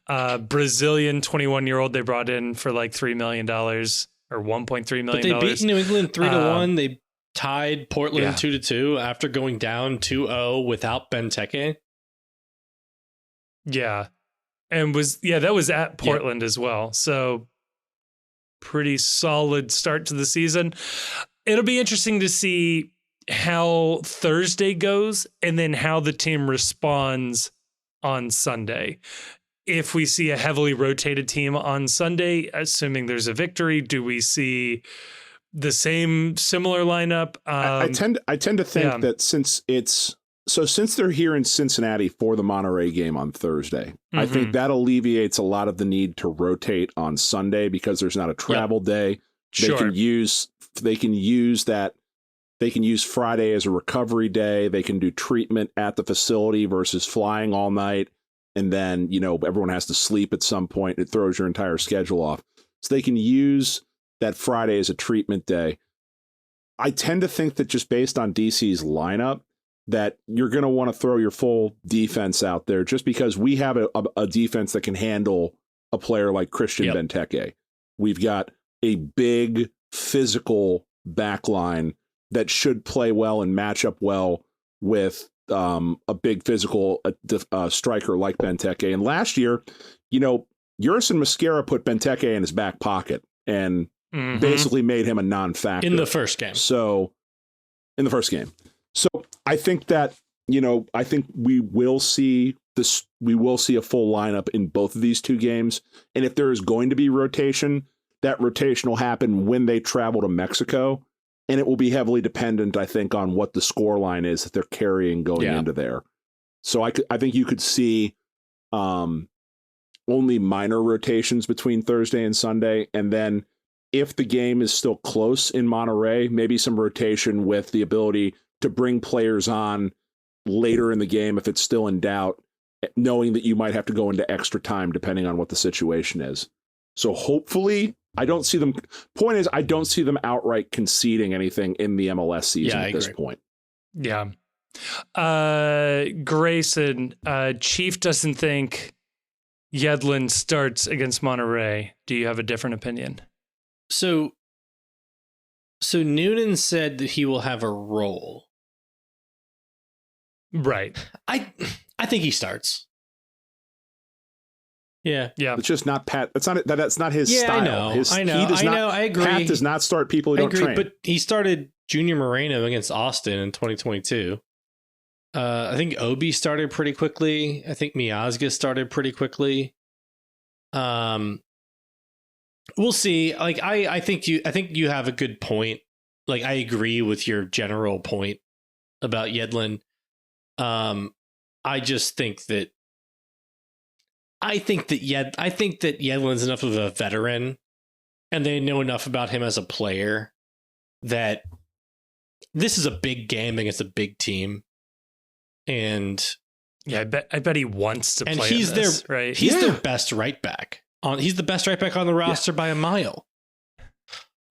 Brazilian 21-year-old they brought in for like $3 million or $1.3 million. But they beat New England 3-1. They tied Portland 2-2 after going down 2-0 without Benteke. Yeah. And that was at Portland as well. So pretty solid start to the season. It'll be interesting to see how Thursday goes and then how the team responds on Sunday. If we see a heavily rotated team on Sunday, assuming there's a victory, do we see the similar lineup? I tend to think that since they're here in Cincinnati for the Monterrey game on Thursday, I think that alleviates a lot of the need to rotate on Sunday because there's not a travel day. They can use Friday as a recovery day. They can do treatment at the facility versus flying all night. And then, everyone has to sleep at some point. It throws your entire schedule off. So they can use that Friday as a treatment day. I tend to think that just based on DC's lineup, that you're going to want to throw your full defense out there just because we have a defense that can handle a player like Christian Benteke. We've got a big physical backline that should play well and match up well with a big physical striker like Benteke. And last year, Jurison Mosquera put Benteke in his back pocket and basically made him a non-factor. In the first game. So I think that, I think we will see a full lineup in both of these 2 games. And if there is going to be rotation, that rotation will happen when they travel to Mexico. And it will be heavily dependent, I think, on what the score line is that they're carrying going into there. So I think you could see only minor rotations between Thursday and Sunday. And then if the game is still close in Monterrey, maybe some rotation with the ability to bring players on later in the game if it's still in doubt, knowing that you might have to go into extra time depending on what the situation is. So hopefully I don't see them outright conceding anything in the MLS season at this point. Yeah. Grayson, Chief doesn't think Yedlin starts against Monterrey. Do you have a different opinion? So Noonan said that he will have a role. Right. I think he starts. Yeah. It's just not Pat. That's not his style. I know. I agree. Pat does not start people who don't train. But he started Junior Moreno against Austin in 2022. I think Obi started pretty quickly. I think Miazga started pretty quickly. We'll see. Like I think you have a good point. Like I agree with your general point about Yedlin. I just think that Yedlin's enough of a veteran and they know enough about him as a player that this is a big game against a big team. And I bet he wants to play. And he's right? He's their best right back. He's the best right back on the roster by a mile.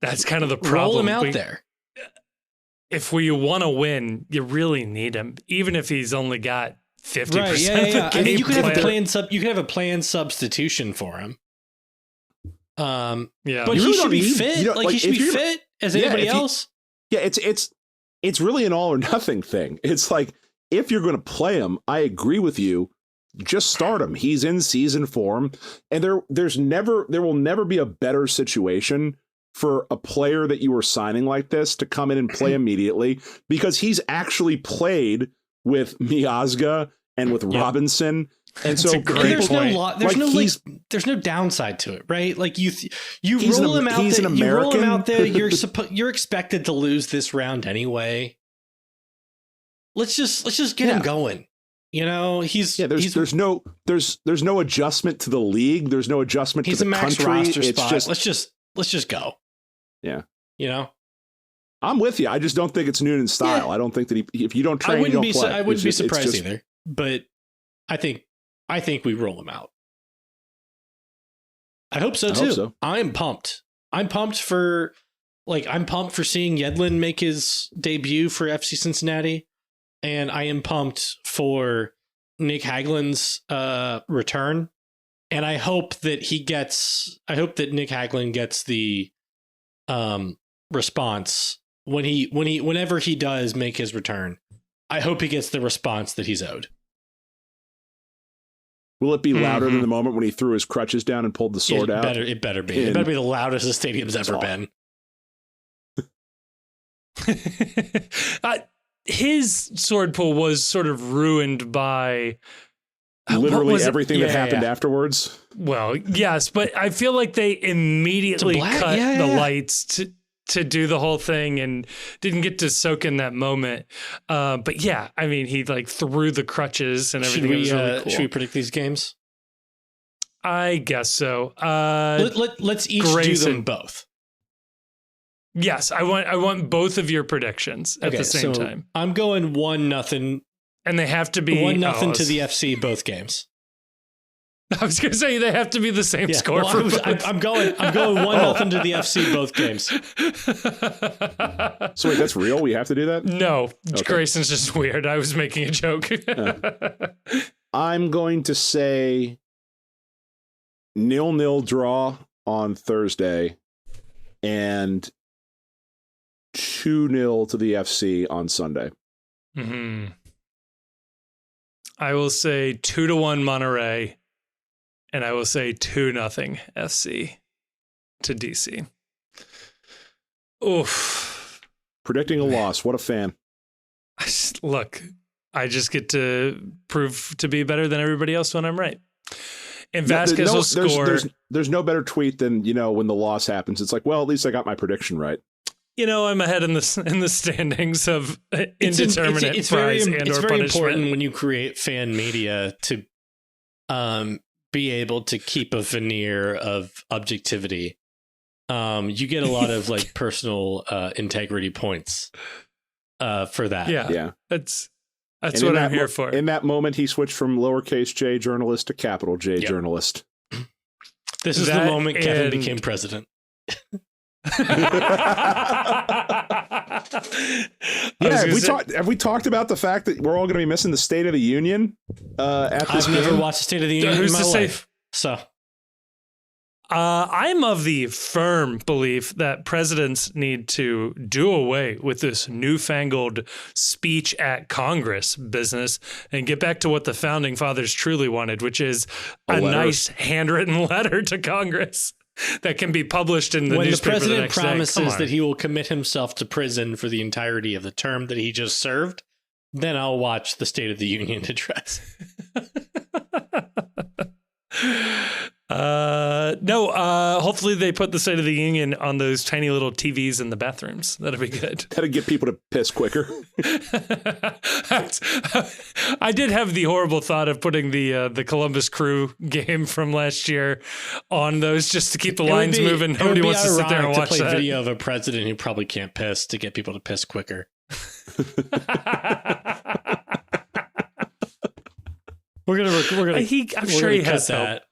That's kind of the problem. Roll him out there. If we want to win, you really need him, even if he's only got 50%. Right, yeah. Of the I mean, game you could have a plan. planned substitution for him. Yeah. But You he really should don't be need- fit. you know, Like like, he should if be you're- fit as Yeah, anybody if you- else. Yeah, it's really an all or nothing thing. It's like, if you're going to play him, I agree with you. Just start him. He's in season form, and there will never be a better situation for a player that you are signing like this to come in and play immediately, because he's actually played with Miazga and with Robinson. And That's so a great There's point. there's no downside to it, right? Like you He's roll an- him out he's there, an you roll him American. out there, you're expected to lose this round anyway. Let's just get him going. You know, there's no adjustment to the league. There's no adjustment he's to a the max country. roster It's spot. just, Let's just go. Yeah. You know? I'm with you. I just don't think it's Noonan style. I don't think that if you don't train, I wouldn't you don't play. I wouldn't It's be just- it's surprised just- either. But I think we roll him out. I hope so I too. hope so. I'm pumped. I'm pumped for seeing Yedlin make his debut for FC Cincinnati, and I am pumped for Nick Haglin's return. And I hope that Nick Haglin gets the response whenever he does make his return. I hope he gets the response that he's owed. Will it be louder than the moment when he threw his crutches down and pulled the sword out? It better be. It better be the loudest the stadium's ever been. His sword pull was sort of ruined by Literally was it? everything that Yeah, happened yeah. afterwards. Well, yes, but I feel like they immediately cut the lights to do the whole thing and didn't get to soak in that moment. But yeah, I mean, he like threw the crutches and everything. It was really cool. Should we predict these games? I guess so. Let's each do Grayson. them both. Yes, I want both of your predictions at the same so time, I'm going 1-0. and they have to be 1-0 to the FC both games. I was going to say they have to be the same score for both. I'm going 1-0 to the FC both games. So wait, that's real? We have to do that? No, Okay. Grayson's just weird. I was making a joke. I'm going to say 0-0 draw on Thursday and 2-0 to the FC on Sunday. Mm-hmm. I will say 2-1 Monterrey, and I will say 2-0 FC to DC. Oof. Predicting a loss. What a fan. Look, I just get to prove to be better than everybody else when I'm right. And Vazquez will score. There's no better tweet than, when the loss happens. It's like, well, at least I got my prediction right. I'm ahead in the standings of indeterminate it's prize very, and it's or very punishment. important when you create fan media to be able to keep a veneer of objectivity. You get a lot of like personal integrity points for that. Yeah. That's And what I'm here for. In that moment, he switched from lowercase j journalist to capital J journalist. This is the That moment Kevin and- became president. Have we talked about the fact that we're all going to be missing the State of the Union at this I've never game? watched the State of the Union Who's in my to say? life. So I'm of the firm belief that presidents need to do away with this newfangled speech at Congress business and get back to what the founding fathers truly wanted, which is a letter. nice handwritten letter to Congress that can be published in the when the newspaper the president next day. Come promises on. that he will commit himself to prison for the entirety of the term that he just served, then I'll watch the State of the Union address. Hopefully they put the State of the Union on those tiny little TVs in the bathrooms. That'd be good. That'd get people to piss quicker. I did have the horrible thought of putting the Columbus Crew game from last year on those just to keep the lines moving. Nobody wants to sit there and watch to play that. video of a president who probably can't piss to get people to piss quicker. We're gonna. I'm sure he has that.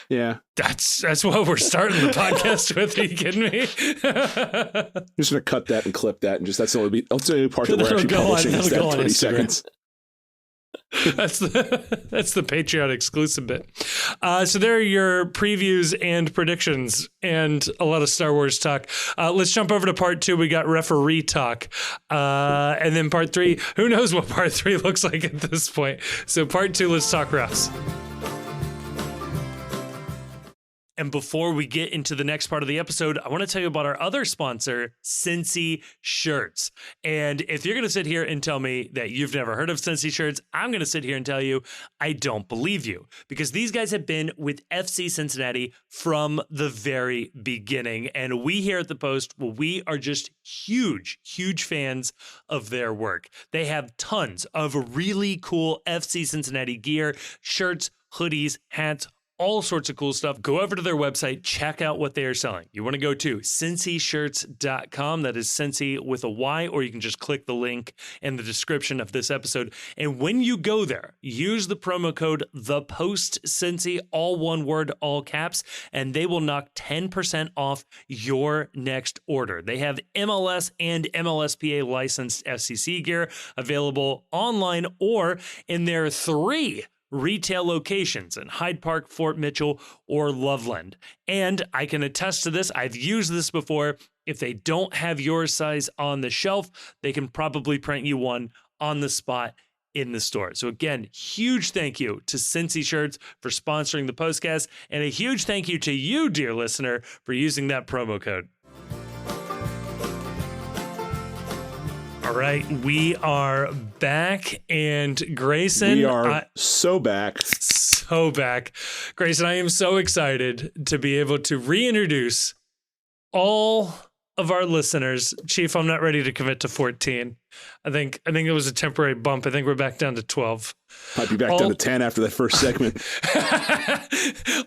Yeah. That's what we're starting the podcast with. Are you kidding me? I'm just going to cut that and clip that. And just that's the only part that we're That'll actually go on- publishing is that'll that go on 30 Instagram. seconds. That's the Patreon exclusive bit. So there are your previews and predictions and a lot of Star Wars talk. Let's jump over to part 2. We got referee talk. And then part 3, who knows what part 3 looks like at this point. So part 2, let's talk refs. And before we get into the next part of the episode, I want to tell you about our other sponsor, Cincy Shirts. And if you're going to sit here and tell me that you've never heard of Cincy Shirts, I'm going to sit here and tell you I don't believe you. Because these guys have been with FC Cincinnati from the very beginning. And we here at The Post, well, we are just huge fans of their work. They have tons of really cool FC Cincinnati gear, shirts, hoodies, hats, all sorts of cool stuff. Go over to their website, check out what they are selling. You want to go to cincyshirts.com. That is Cincy with a Y, or you can just click the link in the description of this episode. And when you go there, use the promo code ThePostCincy, all one word, all caps, and they will knock 10% off your next order. They have MLS and MLSPA licensed FCC gear available online or in their 3 retail locations in Hyde Park, Fort Mitchell, or Loveland. And I can attest to this. I've used this before. If they don't have your size on the shelf, they can probably print you one on the spot in the store. So again, huge thank you to Cincy Shirts for sponsoring the podcast, and a huge thank you to you, dear listener, for using that promo code. All right, we are back, and Grayson, we are so back. Grayson, I am so excited to be able to reintroduce all of our listeners. Chief, I'm not ready to commit to 14. I think it was a temporary bump. I think we're back down to 12. Might be back down to 10 after that first segment.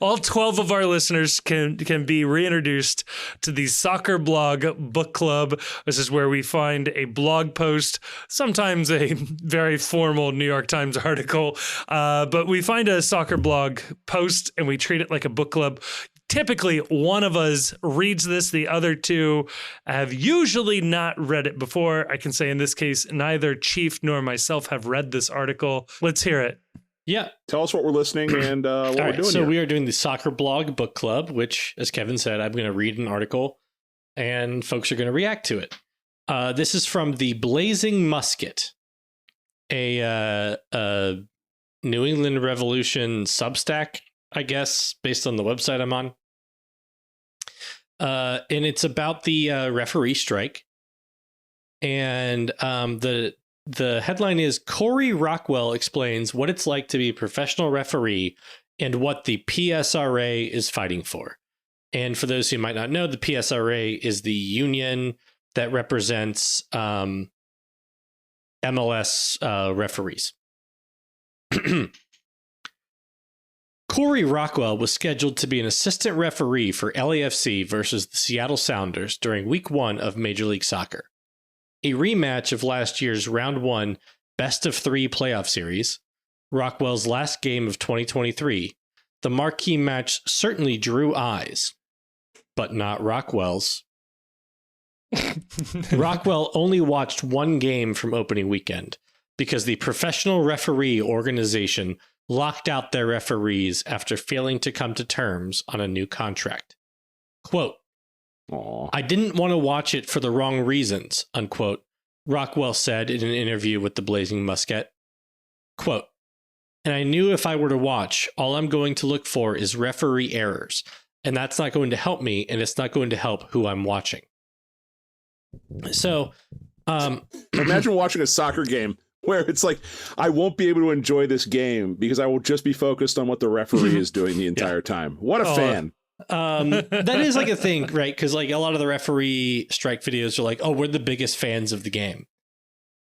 All 12 of our listeners can be reintroduced to the Soccer Blog Book Club. This is where we find a blog post, sometimes a very formal New York Times article, but we find a soccer blog post and we treat it like a book club. Typically, one of us reads this. The other two have usually not read it before. I can say in this case, neither Chief nor myself have read this article. Let's hear it. Yeah. Tell us what we're listening and what we're doing. So here. We are doing the Soccer Blog Book Club, which, as Kevin said, I'm going to read an article and folks are going to react to it. This is from the Blazing Musket, a New England Revolution Substack, I guess, based on the website I'm on. And it's about the referee strike. And the headline is Corey Rockwell explains what it's like to be a professional referee and what the PSRA is fighting for. And for those who might not know, the PSRA is the union that represents MLS referees. Corey Rockwell was scheduled to be an assistant referee for LAFC versus the Seattle Sounders during Week 1 of Major League Soccer, a rematch of last year's Round 1 best-of-3 playoff series, Rockwell's last game of 2023. The marquee match certainly drew eyes, but not Rockwell's. Rockwell only watched one game from opening weekend because the Professional Referee Organization locked out their referees after failing to come to terms on a new contract. Quote, I didn't want to watch it for the wrong reasons, unquote, Rockwell said in an interview with the Blazing Musket. Quote, and I knew if I were to watch, all I'm going to look for is referee errors, and that's not going to help me, and it's not going to help who I'm watching. So, imagine watching a soccer game where it's like, I won't be able to enjoy this game because I will just be focused on what the referee is doing the entire time. What a fan. That is like a thing, right? Because like a lot of the referee strike videos are like, oh, we're the biggest fans of the game.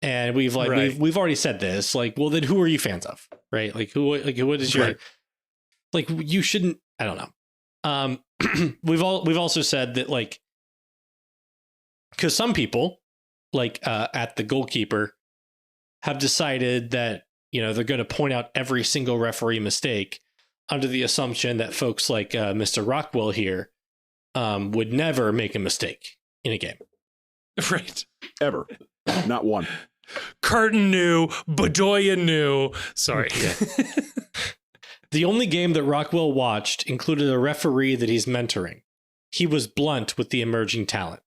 And we've already said this. Like, well, then who are you fans of? Right? Like what is your like you shouldn't, I don't know. We've also said that like, because some people like at the goalkeeper have decided that, you know, they're going to point out every single referee mistake under the assumption that folks like Mr. Rockwell here would never make a mistake in a game. Right. Ever. Not one. Curtin knew. Bedoya knew. Sorry. The only game that Rockwell watched included a referee that he's mentoring. He was blunt with the emerging talent.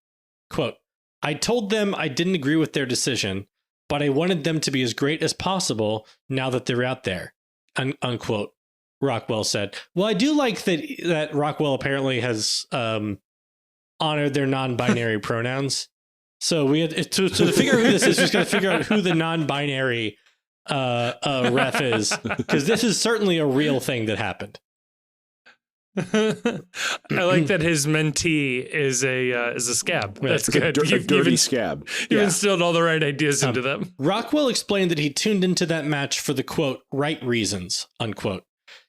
Quote, I told them I didn't agree with their decision, but I wanted them to be as great as possible now that they're out there. Unquote, Rockwell said. Well, I do like that Rockwell apparently has honored their non-binary pronouns. So we had to figure out who this is, we're just going to figure out who the non-binary ref is, because this is certainly a real thing that happened. I like that his mentee is a scab. That's good. A dirty scab. You instilled all the right ideas into them. Rockwell explained that he tuned into that match for the, quote, right reasons, unquote.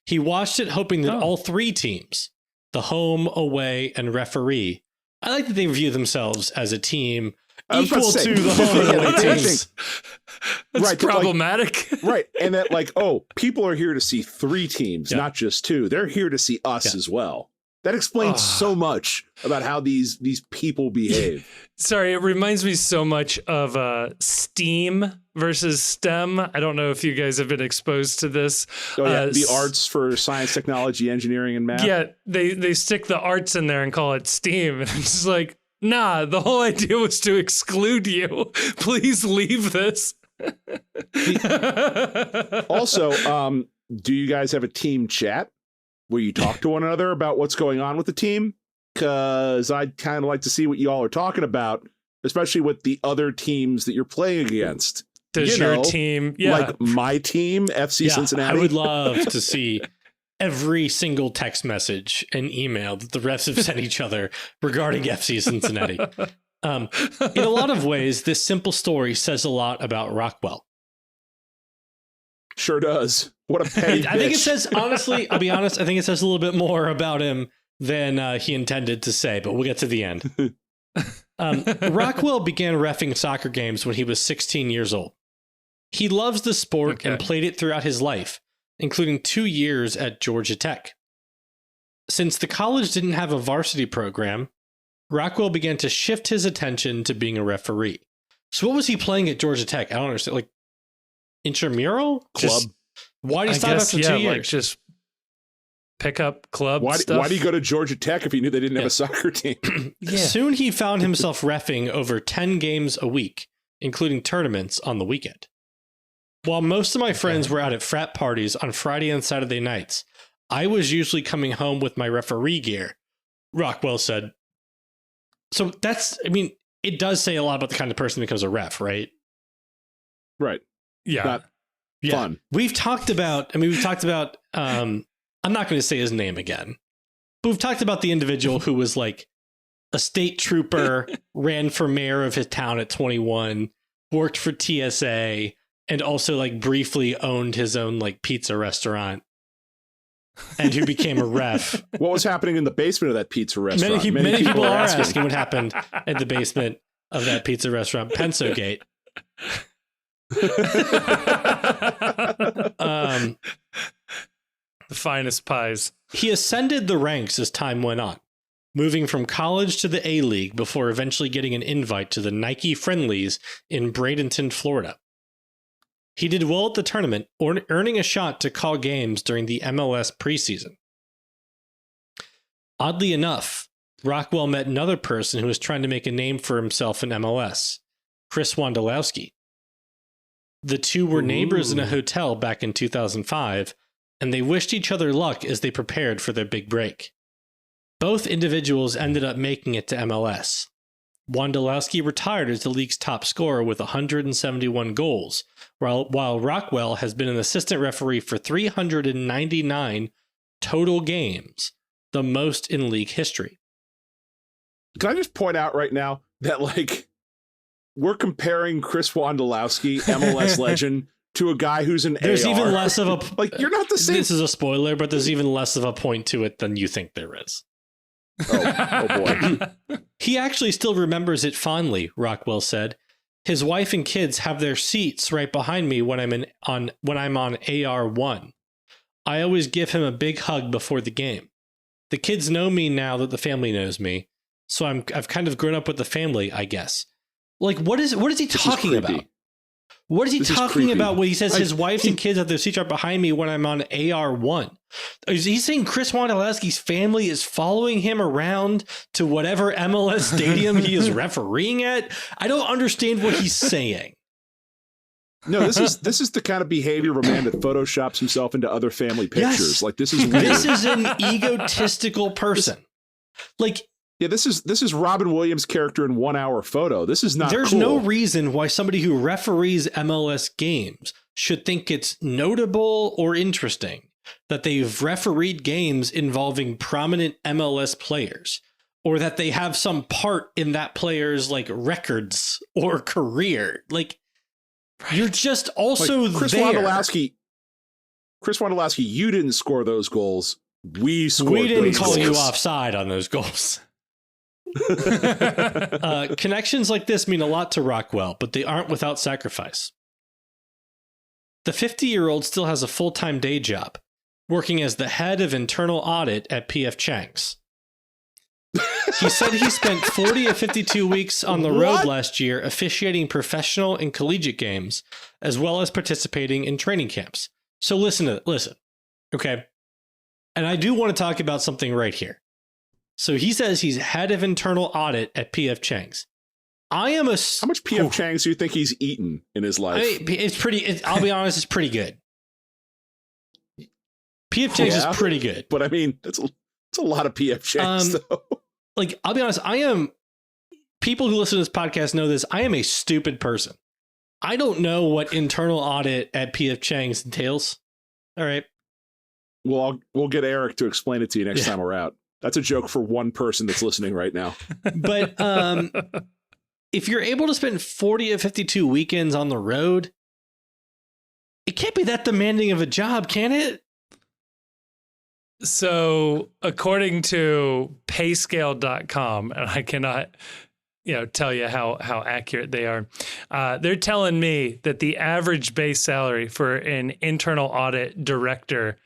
He watched it hoping that all three teams, the home, away, and referee, I like that they view themselves as a team equal to the home and away teams. That's right, problematic. Right. And that people are here to see three teams, not just two. They're here to see us as well. That explains so much about how these people behave. Sorry, it reminds me so much of STEAM versus STEM. I don't know if you guys have been exposed to this. Oh, yeah. The arts for science, technology, engineering, and math. Yeah, they stick the arts in there and call it STEAM. And it's just like, nah, the whole idea was to exclude you. Please leave this. Also, do you guys have a team chat where you talk to one another about what's going on with the team? Because I'd kind of like to see what you all are talking about, especially with the other teams that you're playing against. Does your team, like my team, FC Cincinnati? I would love to see every single text message and email that the refs have sent each other regarding FC Cincinnati. In a lot of ways, this simple story says a lot about Rockwell. Sure does. What a petty I think it says, honestly, I'll be honest, I think it says a little bit more about him than he intended to say, but we'll get to the end. Rockwell began reffing soccer games when he was 16 years old. He loves the sport and played it throughout his life, including 2 years at Georgia Tech. Since the college didn't have a varsity program, Rockwell began to shift his attention to being a referee. So what was he playing at Georgia Tech? I don't understand. Like intramural club? Why did he stop after 2 years? Like just pickup club stuff. Why do you go to Georgia Tech if you knew they didn't have a soccer team? Soon he found himself reffing over 10 games a week, including tournaments on the weekend. While most of my friends were out at frat parties on Friday and Saturday nights, I was usually coming home with my referee gear, Rockwell said. So it does say a lot about the kind of person who becomes a ref, right? Right. Yeah. Not fun. We've talked about, I'm not going to say his name again, but we've talked about the individual who was like a state trooper, ran for mayor of his town at 21, worked for TSA, and also like briefly owned his own like pizza restaurant, and who became a ref. What was happening in the basement of that pizza restaurant? Many people are asking what happened at the basement of that pizza restaurant, Pensogate. The finest pies. He ascended the ranks as time went on, moving from college to the A-League before eventually getting an invite to the Nike Friendlies in Bradenton, Florida. He did well at the tournament, earning a shot to call games during the MLS preseason. Oddly enough, Rockwell met another person who was trying to make a name for himself in MLS, Chris Wondolowski. The two were neighbors in a hotel back in 2005, and they wished each other luck as they prepared for their big break. Both individuals ended up making it to MLS. Wondolowski retired as the league's top scorer with 171 goals, while Rockwell has been an assistant referee for 399 total games, the most in league history. Can I just point out right now that, like, we're comparing Chris Wondolowski, MLS legend, to a guy who's an There's AR. even less of a... Like, you're not the same. This is a spoiler, but there's even less of a point to it than you think there is. Oh boy. He actually still remembers it fondly, Rockwell said. His wife and kids have their seats right behind me when I'm on AR1. I always give him a big hug before the game. The kids know me now that the family knows me, so I've kind of grown up with the family, I guess. Like, what is he talking about? What is he talking about when he says his wife and he- kids at their seats are behind me when I'm on AR1? Is he saying Chris Wondolowski's family is following him around to whatever MLS stadium he is refereeing at? I don't understand what he's saying. No, this is the kind of behavior of a man that photoshops himself into other family pictures. Yes. Like this is weird. This is an egotistical person. Like, yeah, this is Robin Williams' character in 1 hour photo. This is not there's cool. no reason why somebody who referees MLS games should think it's notable or interesting that they've refereed games involving prominent MLS players, or that they have some part in that player's like records or career. Like, you're just also like Chris there. Chris Wondolowski, you didn't score those goals. We scored. We didn't those call you goals. offside on those goals. Connections like this mean a lot to Rockwell, but they aren't without sacrifice. The 50-year-old still has a full-time day job, working as the head of internal audit at PF Chang's. He said he spent 40 of 52 weeks on the road last year officiating professional and collegiate games, as well as participating in training camps. So listen, okay? And I do want to talk about something right here. So he says he's head of internal audit at PF Chang's. How much PF Chang's do you think he's eaten in his life? I mean, it's pretty. I'll be honest, it's pretty good. PF Chang's is pretty good, but I mean, it's a lot of PF Chang's though. Like, I'll be honest, people who listen to this podcast know this. I am a stupid person. I don't know what internal audit at PF Chang's entails. All right. Well, we'll get Eric to explain it to you next time we're out. That's a joke for one person that's listening right now. But if you're able to spend 40 of 52 weekends on the road, it can't be that demanding of a job, can it? So according to payscale.com, and I cannot tell you how accurate they are, they're telling me that the average base salary for an internal audit director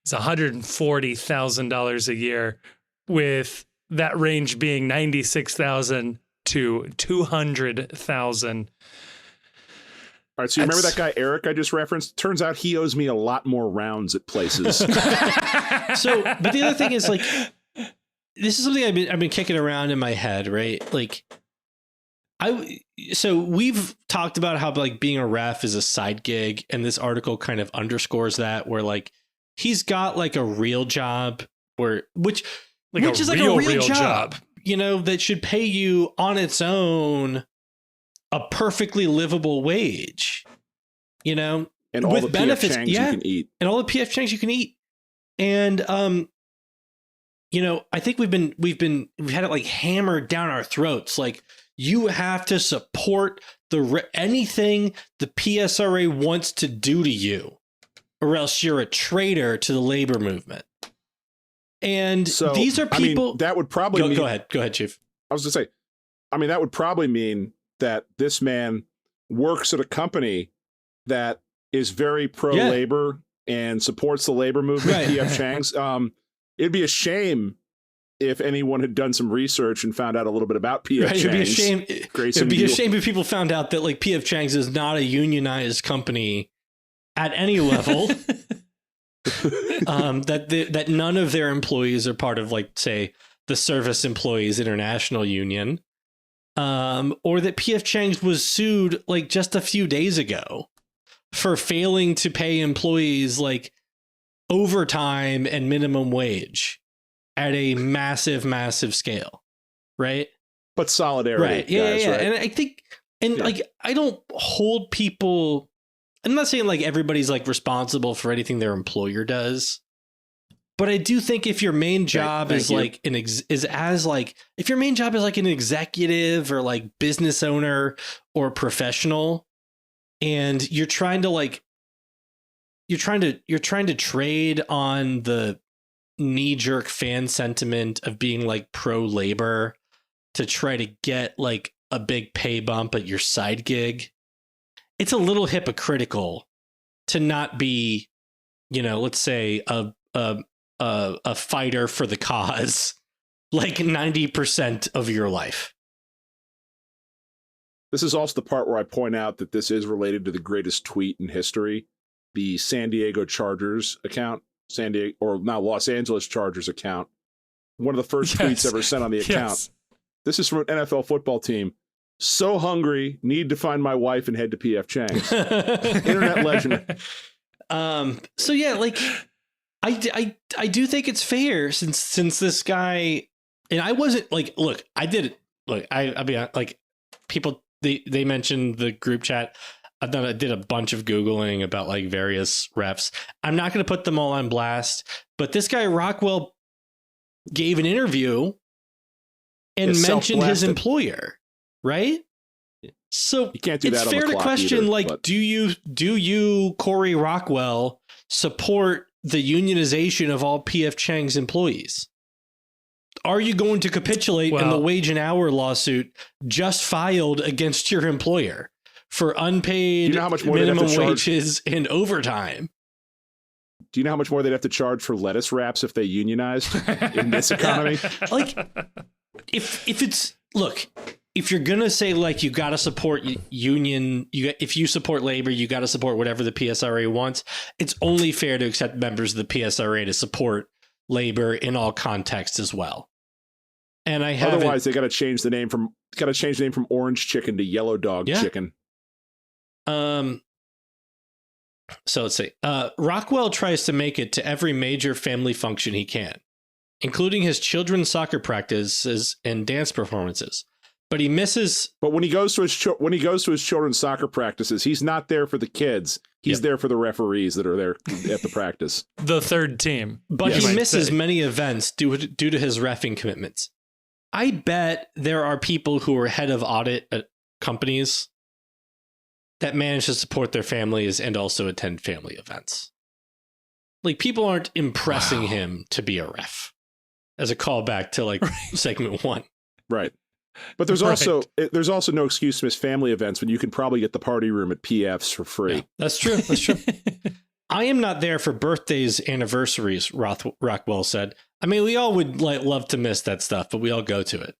is $140,000 a year, with that range being $96,000 to $200,000. All right, so you remember that guy Eric I just referenced? Turns out he owes me a lot more rounds at places. But the other thing is, like, this is something I've been kicking around in my head, right? Like, so we've talked about how like being a ref is a side gig, and this article kind of underscores that, where like he's got like a real job, which is like a real job, that should pay you on its own a perfectly livable wage, and all with the benefits, PF Chang's you can eat, and all the PF Chang's you can eat, and I think we've had it like hammered down our throats, like you have to support anything the PSRA wants to do to you, or else you're a traitor to the labor movement. And so, these are people. I mean, that would probably mean, go ahead, Chief. I was going to say, that would probably mean that this man works at a company that is very pro-labor and supports the labor movement, right. PF Chang's. It'd be a shame if anyone had done some research and found out a little bit about PF Chang's. It'd be a shame. Grayson, it'd be a shame if people found out that like PF Chang's is not a unionized company at any level. That none of their employees are part of, like, say, the Service Employees International Union, or that PF Chang's was sued like just a few days ago for failing to pay employees like overtime and minimum wage at a massive scale, right? But solidarity, right? Yeah, guys, yeah. Right? And I think, like, I don't hold people. I'm not saying like everybody's like responsible for anything their employer does, but I do think if your main job is like if your main job is like an executive or like business owner or professional, and you're trying to trade on the knee-jerk fan sentiment of being like pro-labor to try to get like a big pay bump at your side gig, it's a little hypocritical to not be, let's say a fighter for the cause like 90% of your life. This is also the part where I point out that this is related to the greatest tweet in history, the San Diego Chargers account, Los Angeles Chargers account. One of the first tweets ever sent on the account. Yes. This is from an NFL football team. So hungry, need to find my wife and head to PF Chang's. Internet legend. So yeah, like I do think it's fair since this guy, and I wasn't like, look, I did it. Look, I mean, like people, they mentioned the group chat. I did a bunch of Googling about like various refs. I'm not going to put them all on blast, but this guy Rockwell gave an interview and mentioned his employer, right? So you can't do that. It's fair to question, either, like, do you, Corey Rockwell, support the unionization of all PF Chang's employees? Are you going to capitulate in the wage and hour lawsuit just filed against your employer for unpaid minimum wages and overtime? Do you know how much more they'd have to charge for lettuce wraps if they unionized in this economy? Like, if it's, look, if you're going to say, like, you got to support union, if you support labor, you got to support whatever the PSRA wants. It's only fair to accept members of the PSRA to support labor in all contexts as well. And otherwise they got to change the name from orange chicken to yellow dog chicken. So let's see. Rockwell tries to make it to every major family function he can, including his children's soccer practices and dance performances. But he misses. But when he goes to his children's soccer practices, he's not there for the kids. He's there for the referees that are there at the practice. The third team. But he misses many events due to his reffing commitments. I bet there are people who are head of audit at companies that manage to support their families and also attend family events. Like, people aren't impressing him to be a ref, as a callback to like segment 1. Right. But there's also no excuse to miss family events when you can probably get the party room at PF's for free. Yeah, that's true. That's true. I am not there for birthdays, anniversaries, Rockwell said. I mean, we all would love to miss that stuff, but we all go to it.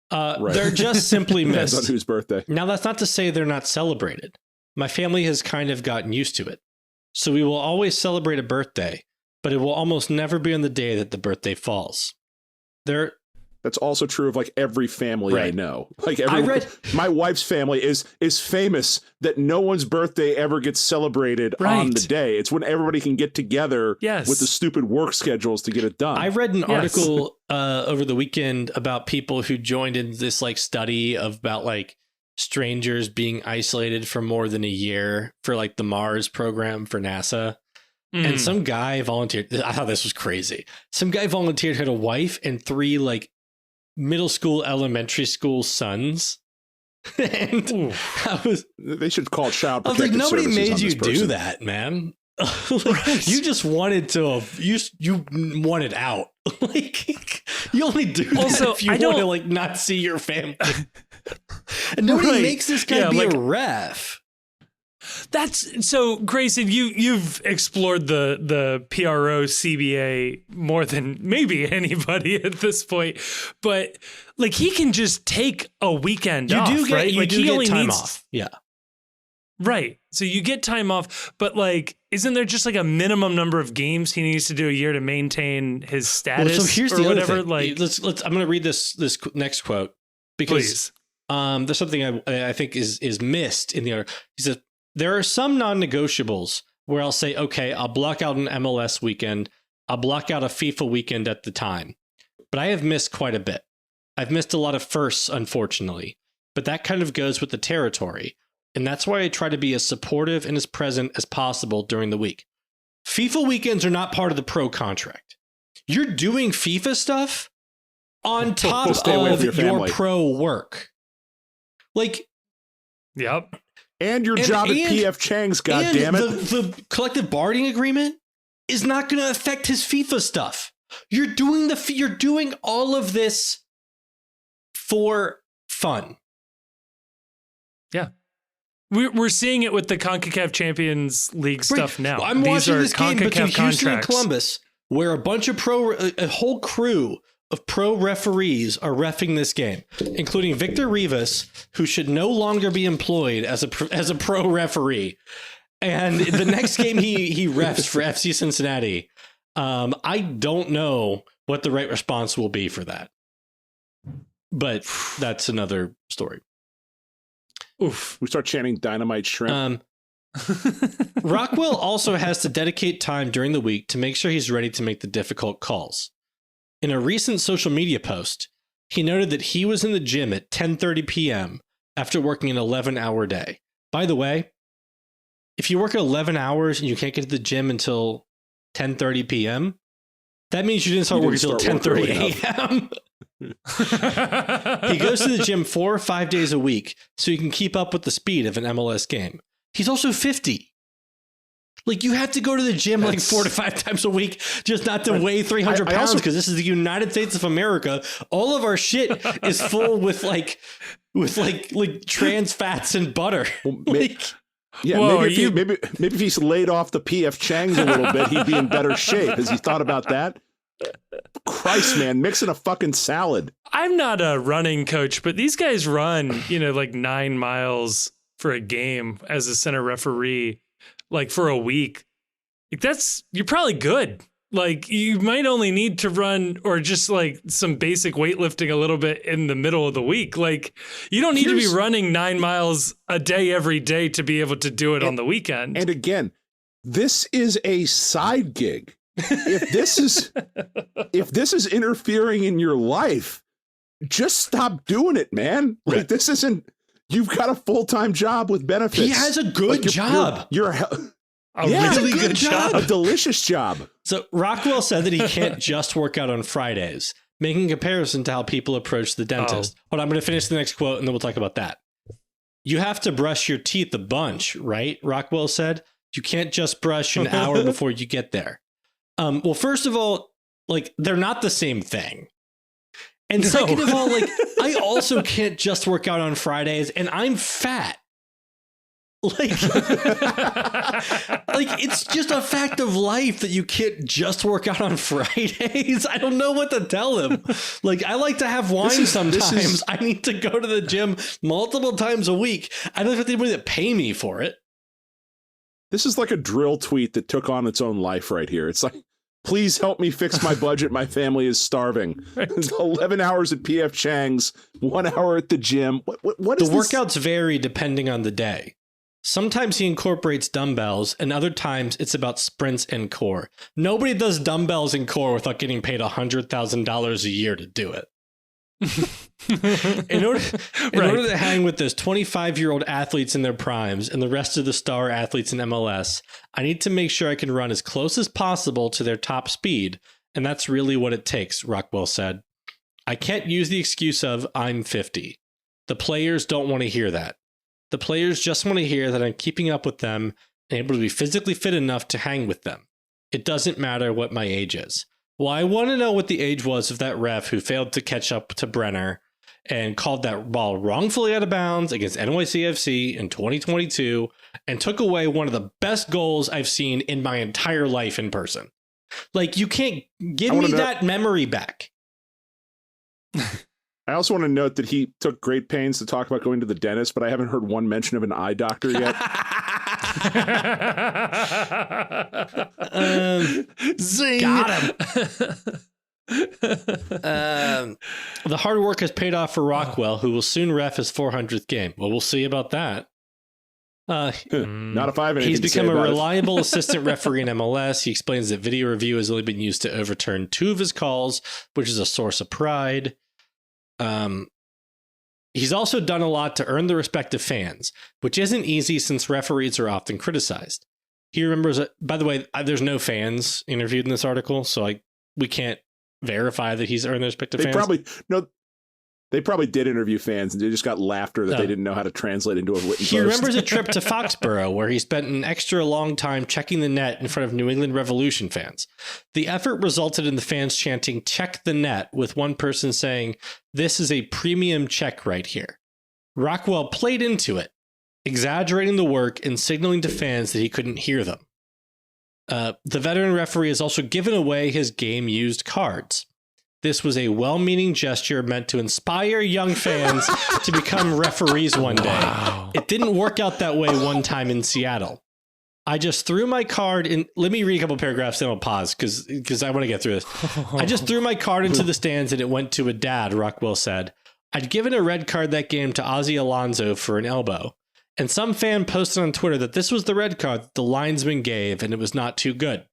They're just simply missed. Depends on whose birthday. Now, that's not to say they're not celebrated. My family has kind of gotten used to it. So we will always celebrate a birthday, but it will almost never be on the day that the birthday falls. That's also true of like every family I know. Like my wife's family is famous that no one's birthday ever gets celebrated on the day. It's when everybody can get together with the stupid work schedules to get it done. I read an article over the weekend about people who joined in this like study about like strangers being isolated for more than a year for like the Mars program for NASA. And some guy volunteered. I thought this was crazy. Some guy volunteered, had a wife and 3 like middle school, elementary school sons. And they should call child protective services. I was like, nobody made you do that, man. You just wanted to. You wanted out. Like, you only do that if you want to like not see your family. And nobody makes this guy be a ref. That's so, Grayson, you've explored the PRO CBA more than maybe anybody at this point, but like, he can just take a weekend off, right? You do get time off. Yeah. Right. So you get time off, but like, isn't there just like a minimum number of games he needs to do a year to maintain his status? So here's the whatever. Other thing. Like, let's. I'm going to read this next quote because there's something I think is missed in the article. He says, there are some non-negotiables where I'll say, okay, I'll block out an MLS weekend. I'll block out a FIFA weekend at the time. But I have missed quite a bit. I've missed a lot of firsts, unfortunately. But that kind of goes with the territory. And that's why I try to be as supportive and as present as possible during the week. FIFA weekends are not part of the pro contract. You're doing FIFA stuff on top of your pro work. Like, yep. And your job at PF Chang's, goddammit. The collective bargaining agreement is not going to affect his FIFA stuff. You're doing all of this for fun. Yeah. We're seeing it with the CONCACAF Champions League stuff now. I'm watching this game between Houston and Columbus, where a bunch of a whole crew of pro referees are reffing this game, including Victor Rivas, who should no longer be employed as a pro referee. And the next game he refs for FC Cincinnati, I don't know what the right response will be for that. But that's another story. Oof. We start chanting dynamite shrimp. Rockwell also has to dedicate time during the week to make sure he's ready to make the difficult calls. In a recent social media post, he noted that he was in the gym at 10:30 p.m. after working an 11-hour day. By the way, if you work 11 hours and you can't get to the gym until 10:30 p.m., that means you didn't start working until 10:30 a.m. He goes to the gym 4 or 5 days a week so he can keep up with the speed of an MLS game. He's also 50. Like, you have to go to the gym like 4 to 5 times a week just not to weigh 300 pounds, because this is the United States of America. All of our shit is full with trans fats and butter. Yeah, whoa, maybe if he's laid off the PF Chang's a little bit, he'd be in better shape. Has he thought about that? Christ, man, mixing a fucking salad. I'm not a running coach, but these guys run, like 9 miles for a game as a center referee, like for a week. Like you're probably good. Like, you might only need to run or just like some basic weightlifting a little bit in the middle of the week. Like, you don't need to be running 9 miles a day every day to be able to do it on the weekend. And again, this is a side gig. If this is interfering in your life, just stop doing it, man. Like, right. This isn't, you've got a full-time job with benefits. He has a good job. You're a really good job. A delicious job. So Rockwell said that he can't just work out on Fridays, making a comparison to how people approach the dentist. Hold on, I'm going to finish the next quote and then we'll talk about that. You have to brush your teeth a bunch, right? Rockwell said. You can't just brush an hour before you get there. Well, first of all, like, they're not the same thing. And second of all, like, I also can't just work out on Fridays, and I'm fat. Like, it's just a fact of life that you can't just work out on Fridays. I don't know what to tell him. Like, I like to have wine sometimes. I need to go to the gym multiple times a week. I don't have anybody to pay me for it. This is like a drill tweet that took on its own life right here. It's like, please help me fix my budget. My family is starving. Right. 11 hours at PF Chang's, 1 hour at the gym. What is the workouts vary depending on the day. Sometimes he incorporates dumbbells, and other times it's about sprints and core. Nobody does dumbbells and core without getting paid $100,000 a year to do it. In order to hang with those 25-year-old athletes in their primes and the rest of the star athletes in MLS, I need to make sure I can run as close as possible to their top speed, and that's really what it takes, Rockwell said. I can't use the excuse of I'm 50. The players don't want to hear that. The players just want to hear that I'm keeping up with them and able to be physically fit enough to hang with them. It doesn't matter what my age is. Well, I want to know what the age was of that ref who failed to catch up to Brenner and called that ball wrongfully out of bounds against NYCFC in 2022 and took away one of the best goals I've seen in my entire life in person. Like, you can't give me that memory back. I also want to note that he took great pains to talk about going to the dentist, but I haven't heard one mention of an eye doctor yet. Zing. Got him. The hard work has paid off for Rockwell, who will soon ref his 400th game. Well, we'll see about that. Not if I have anything He's to say become a about reliable assistant referee in MLS. He explains that video review has only been used to overturn 2 of his calls, which is a source of pride. He's also done a lot to earn the respect of fans, which isn't easy since referees are often criticized. He remembers, by the way, there's no fans interviewed in this article, so we can't verify that he's earned the respect of fans. They probably did interview fans, and they just got laughter that they didn't know how to translate into a written post. He remembers a trip to Foxborough where he spent an extra long time checking the net in front of New England Revolution fans. The effort resulted in the fans chanting, "Check the net," with one person saying, "This is a premium check right here." Rockwell played into it, exaggerating the work and signaling to fans that he couldn't hear them. The veteran referee has also given away his game-used cards. this was a well-meaning gesture meant to inspire young fans to become referees one day. Wow. It didn't work out that way one time in Seattle. I just threw my card in. Let me read a couple paragraphs, then I'll pause because I want to get through this. I just threw my card into the stands and it went to a dad, Rockwell said. I'd given a red card that game to Ozzie Alonso for an elbow. And some fan posted on Twitter that this was the red card that the linesman gave and it was not too good.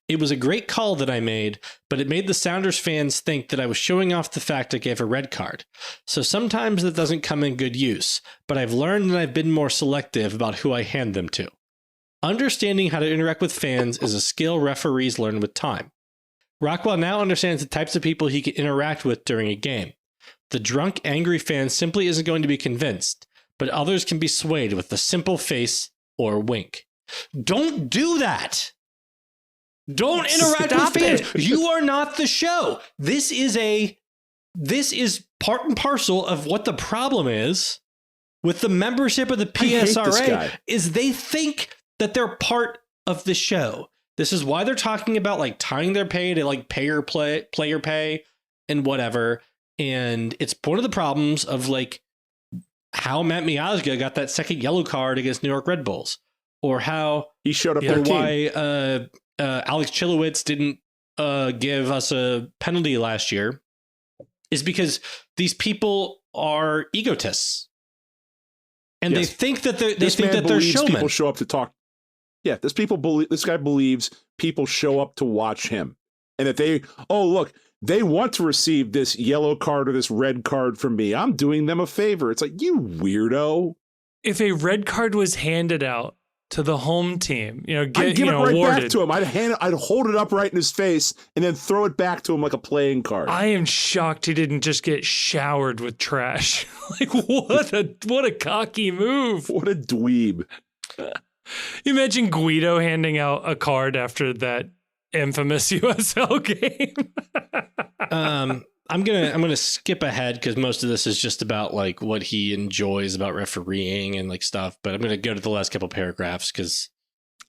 It was a great call that I made, but it made the Sounders fans think that I was showing off the fact I gave a red card. So sometimes that doesn't come in good use, but I've learned and I've been more selective about who I hand them to. Understanding how to interact with fans is a skill referees learn with time. Rockwell now understands the types of people he can interact with during a game. The drunk, angry fan simply isn't going to be convinced, but others can be swayed with a simple face or wink. Don't do that! Don't interact with fans. You are not the show. This is part and parcel of what the problem is with the membership of the PSRA is they think that they're part of the show. This is why they're talking about like tying their pay to like player pay and whatever. And it's one of the problems of like how Matt Miazga got that second yellow card against New York Red Bulls, or how he showed up or why Alex Chilowitz didn't give us a penalty last year is because these people are egotists. And they think that they're showmen. People show up to talk. Yeah, this guy believes people show up to watch him. And that they want to receive this yellow card or this red card from me. I'm doing them a favor. It's like, you weirdo. If a red card was handed out to the home team, I'd give it right awarded back to him. I'd hold it up right in his face and then throw it back to him like a playing card. I am shocked he didn't just get showered with trash. Like what a cocky move. What a dweeb. You imagine Guido handing out a card after that infamous USL game. I'm gonna skip ahead because most of this is just about like what he enjoys about refereeing and like stuff. But I'm gonna go to the last couple paragraphs because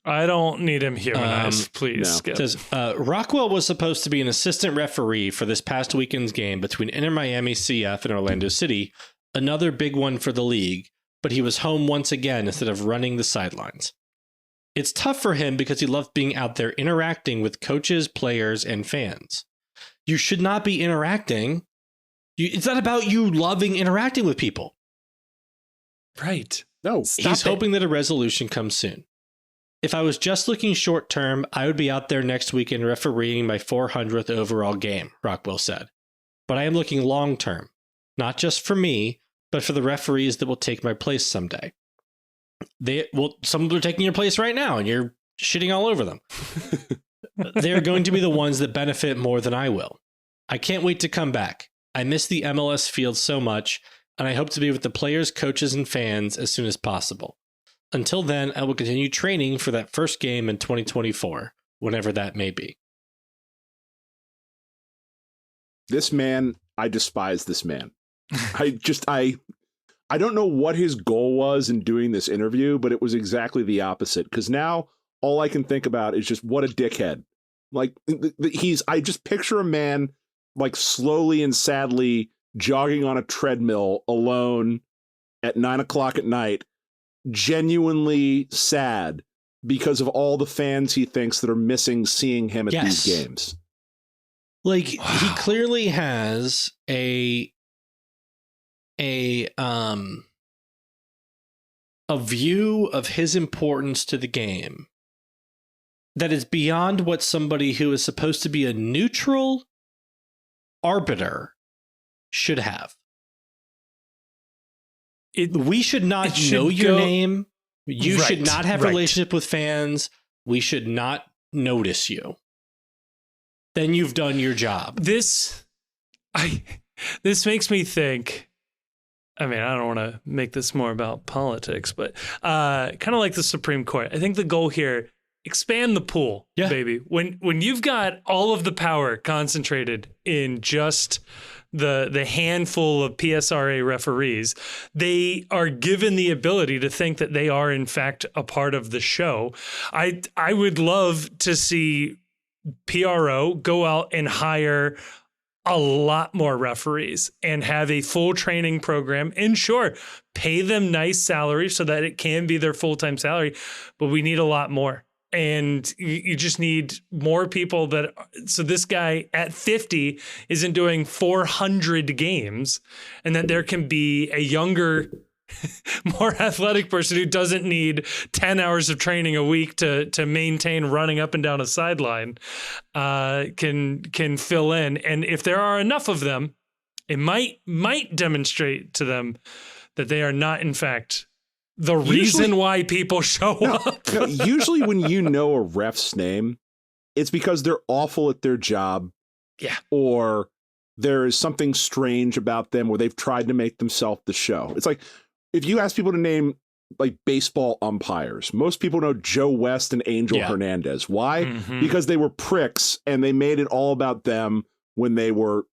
I don't need him humanized. Please skip. It says Rockwell was supposed to be an assistant referee for this past weekend's game between Inter Miami CF and Orlando City, another big one for the league. But he was home once again instead of running the sidelines. It's tough for him because he loved being out there interacting with coaches, players, and fans. You should not be interacting. It's not about you loving interacting with people. Right. No. He's hoping that a resolution comes soon. If I was just looking short term, I would be out there next weekend refereeing my 400th overall game, Rockwell said. But I am looking long term, not just for me, but for the referees that will take my place someday. Some of them are taking your place right now, and you're shitting all over them. They're going to be the ones that benefit more than I will. I can't wait to come back. I miss the MLS field so much, and I hope to be with the players, coaches, and fans as soon as possible. Until then, I will continue training for that first game in 2024, whenever that may be. This man, I despise this man. I don't know what his goal was in doing this interview, but it was exactly the opposite. Because now all I can think about is just what a dickhead. Like I just picture a man like slowly and sadly jogging on a treadmill alone at 9:00 at night, genuinely sad because of all the fans he thinks that are missing seeing him at these games. Like he clearly has a view of his importance to the game that is beyond what somebody who is supposed to be a neutral arbiter should have. We should not know your name. You should not have a relationship with fans. We should not notice you. Then you've done your job. This makes me think, I mean, I don't want to make this more about politics, but kind of like the Supreme Court. I think the goal here, expand the pool, baby. When you've got all of the power concentrated in just the handful of PSRA referees, they are given the ability to think that they are, in fact, a part of the show. I would love to see PRO go out and hire a lot more referees and have a full training program, and sure, pay them nice salaries so that it can be their full-time salary, but we need a lot more. And you just need more people so this guy at 50 isn't doing 400 games, and that there can be a younger, more athletic person who doesn't need 10 hours of training a week to maintain running up and down a sideline, can fill in. And if there are enough of them, it might demonstrate to them that they are not, in fact, the reason why people show up. No, usually when you know a ref's name, it's because they're awful at their job. Yeah. Or there is something strange about them where they've tried to make themselves the show. It's like, if you ask people to name like baseball umpires, most people know Joe West and Angel Hernandez. Why? Mm-hmm. Because they were pricks and they made it all about them when they were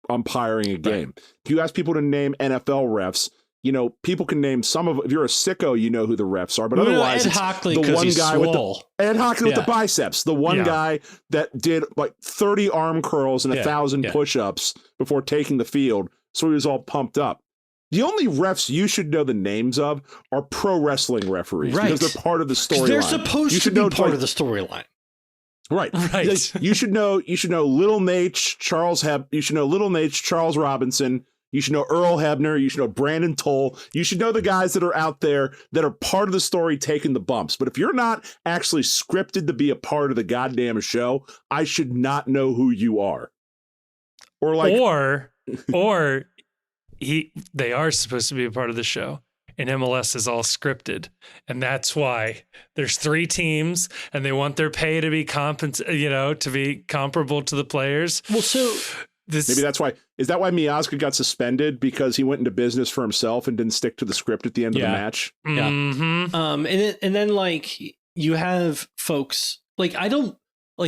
umpiring a game. Right. If you ask people to name NFL refs, you know, people can name some of. If you're a sicko, you know who the refs are, but otherwise, Ed it's Hockley, the one guy swole. with Ed Hockley with the biceps, the one guy that did like 30 arm curls and 1,000 push-ups before taking the field, so he was all pumped up. The only refs you should know the names of are pro wrestling referees, because they're part of the storyline. They're supposed to be part of the storyline. Right. You should know Little Nate, Charles Robinson. You should know Earl Hebner. You should know Brandon Toll. You should know the guys that are out there that are part of the story taking the bumps. But if you're not actually scripted to be a part of the goddamn show, I should not know who you are. Or they are supposed to be a part of the show, and MLS is all scripted, and that's why there's 3 teams, and they want their pay to be to be comparable to the players. Well, so maybe that's why. Is that why Miazga got suspended, because he went into business for himself and didn't stick to the script at the end of the match? Yeah. Mm-hmm. And then like you have folks like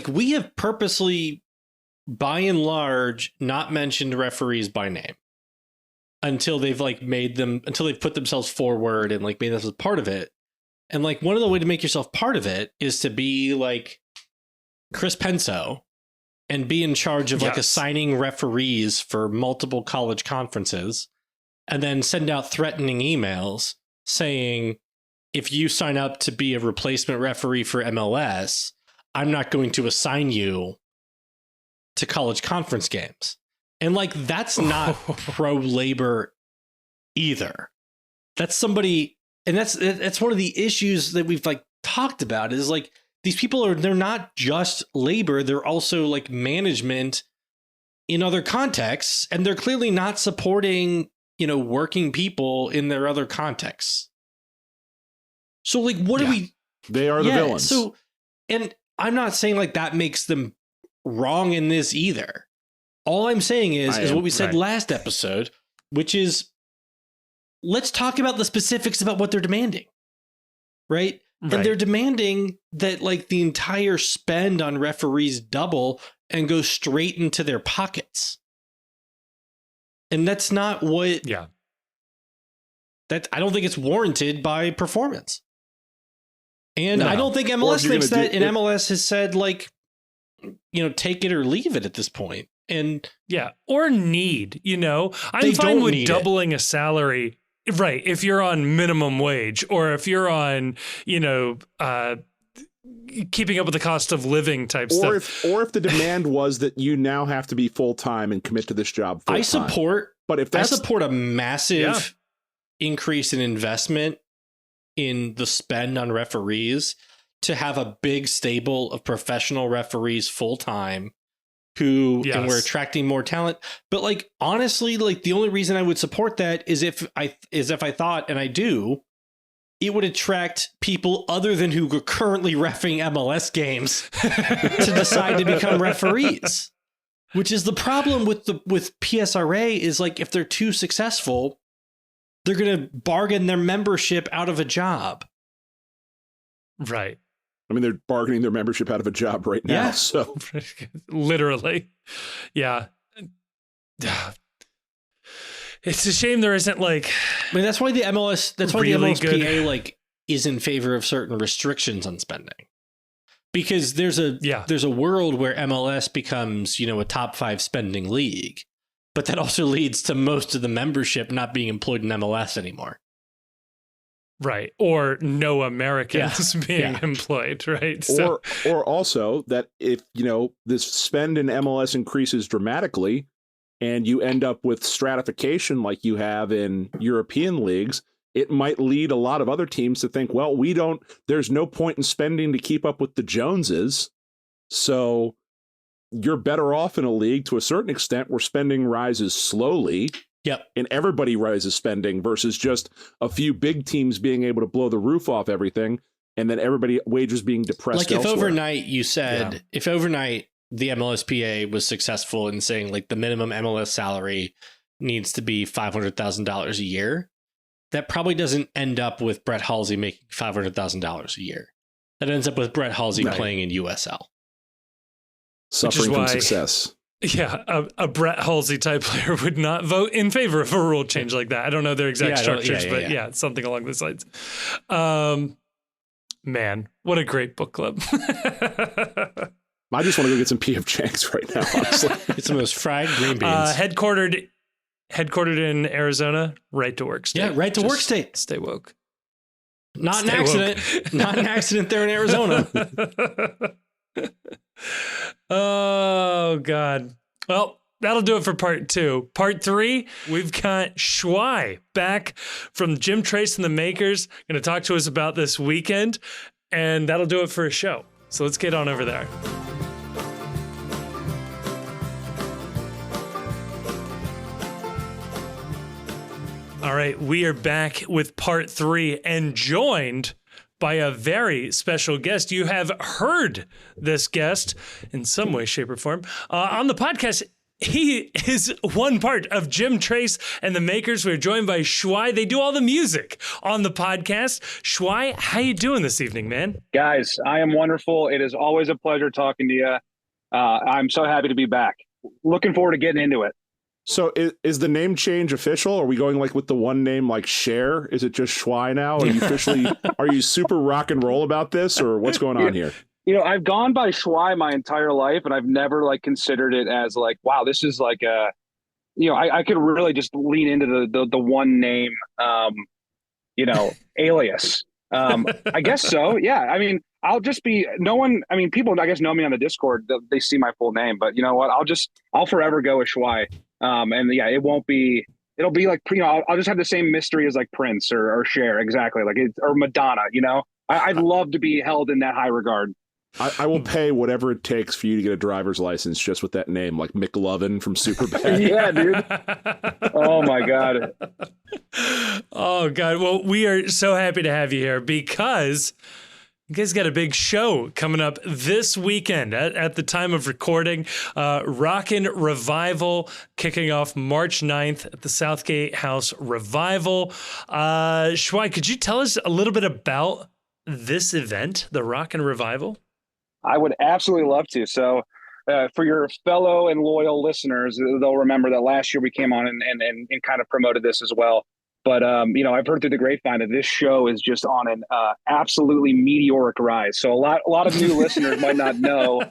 we have purposely, by and large, not mentioned referees by name until they've put themselves forward and like made themselves part of it. And like one of the way to make yourself part of it is to be like Chris Penso and be in charge of like assigning referees for multiple college conferences, and then send out threatening emails saying, if you sign up to be a replacement referee for MLS, I'm not going to assign you to college conference games. And like, that's not pro-labor either. That's somebody, and that's one of the issues that we've like talked about, is like, these people they're not just labor, they're also like management in other contexts, and they're clearly not supporting, working people in their other contexts. So like, what do we? They are the villains. So, and I'm not saying like that makes them wrong in this either. All I'm saying is what we said last episode, which is, let's talk about the specifics about what they're demanding, right? And they're demanding that like the entire spend on referees double and go straight into their pockets. And that's not what... Yeah. I don't think it's warranted by performance. And I don't think MLS thinks that. And MLS has said like, take it or leave it at this point. And or need, I'm fine with doubling a salary. Right. If you're on minimum wage, or if you're on, keeping up with the cost of living type stuff. Or if the demand was that you now have to be full time and commit to this job full time. I support a massive increase in investment in the spend on referees to have a big stable of professional referees full time. And we're attracting more talent. But like, honestly, like the only reason I would support that is if I thought, and I do, it would attract people other than who are currently reffing MLS games to decide to become referees. Which is the problem with PSRA, is like, if they're too successful, they're going to bargain their membership out of a job. Right. I mean, they're bargaining their membership out of a job right now. So literally. Yeah. It's a shame there isn't like, I mean, that's why the MLSPA like is in favor of certain restrictions on spending, because there's a Yeah. there's a world where MLS becomes, you know, a top 5 spending league, but that also leads to most of the membership not being employed in MLS anymore. Right. Or no Americans being employed, right? So, or also that if, you know, this spend in MLS increases dramatically and you end up with stratification like you have in European leagues, it might lead a lot of other teams to think, well, there's no point in spending to keep up with the Joneses. So you're better off in a league to a certain extent where spending rises slowly. Yep. And everybody rises spending versus just a few big teams being able to blow the roof off everything and then everybody wages being depressed. Like if overnight you said, if overnight the MLSPA was successful in saying like the minimum MLS salary needs to be $500,000 a year, that probably doesn't end up with Brett Halsey making $500,000 a year. That ends up with Brett Halsey playing in USL. Suffering from success. Yeah, a Brett Halsey type player would not vote in favor of a rule change like that. I don't know their exact structures, but yeah, something along those lines. Man, what a great book club. I just want to go get some P.F. Chang's right now, honestly. It's the most fried green beans. Headquartered in Arizona, right to work state. Yeah, right to work state. Stay woke. Not an accident. Not an accident there in Arizona. Oh, God. Well, that'll do it for part 2. Part 3, we've got Shwy back from Jim Trace and the Makers. Going to talk to us about this weekend, and that'll do it for a show. So let's get on over there. All right, we are back with part 3 and joined by a very special guest. You have heard this guest in some way, shape, or form on the podcast. He is one part of Jim Trace and the Makers. We're joined by Shwy. They do all the music on the podcast. Shwy, how you doing this evening, man? Guys, I am wonderful. It is always a pleasure talking to you. I'm so happy to be back. Looking forward to getting into it. So is the name change official? Are we going like with the one name like Cher? Is it just Shwy now? Are you officially, are you super rock and roll about this or what's going on here? You know, I've gone by Shwy my entire life and I've never like considered it as like, wow, this is like a, you know, I could really just lean into the one name, you know, alias. I guess so. Yeah. I mean, I'll just be people, I guess, know me on the Discord. They see my full name, but you know what? I'll forever go with Shwy. And yeah, it'll be like, you know, I'll just have the same mystery as like Prince or Cher. Exactly. Like or Madonna, you know, I'd love to be held in that high regard. I will pay whatever it takes for you to get a driver's license just with that name, like McLovin from Superbad. Yeah, dude. Oh my God. Oh God. Well, we are so happy to have you here because you guys got a big show coming up this weekend at the time of recording. Rockin' Revival kicking off March 9th at the Southgate House Revival. Shwy, could you tell us a little bit about this event, the Rockin' Revival? I would absolutely love to. So for your fellow and loyal listeners, they'll remember that last year we came on and kind of promoted this as well. But, you know, I've heard through the grapevine that this show is just on an absolutely meteoric rise. So a lot of new listeners might not know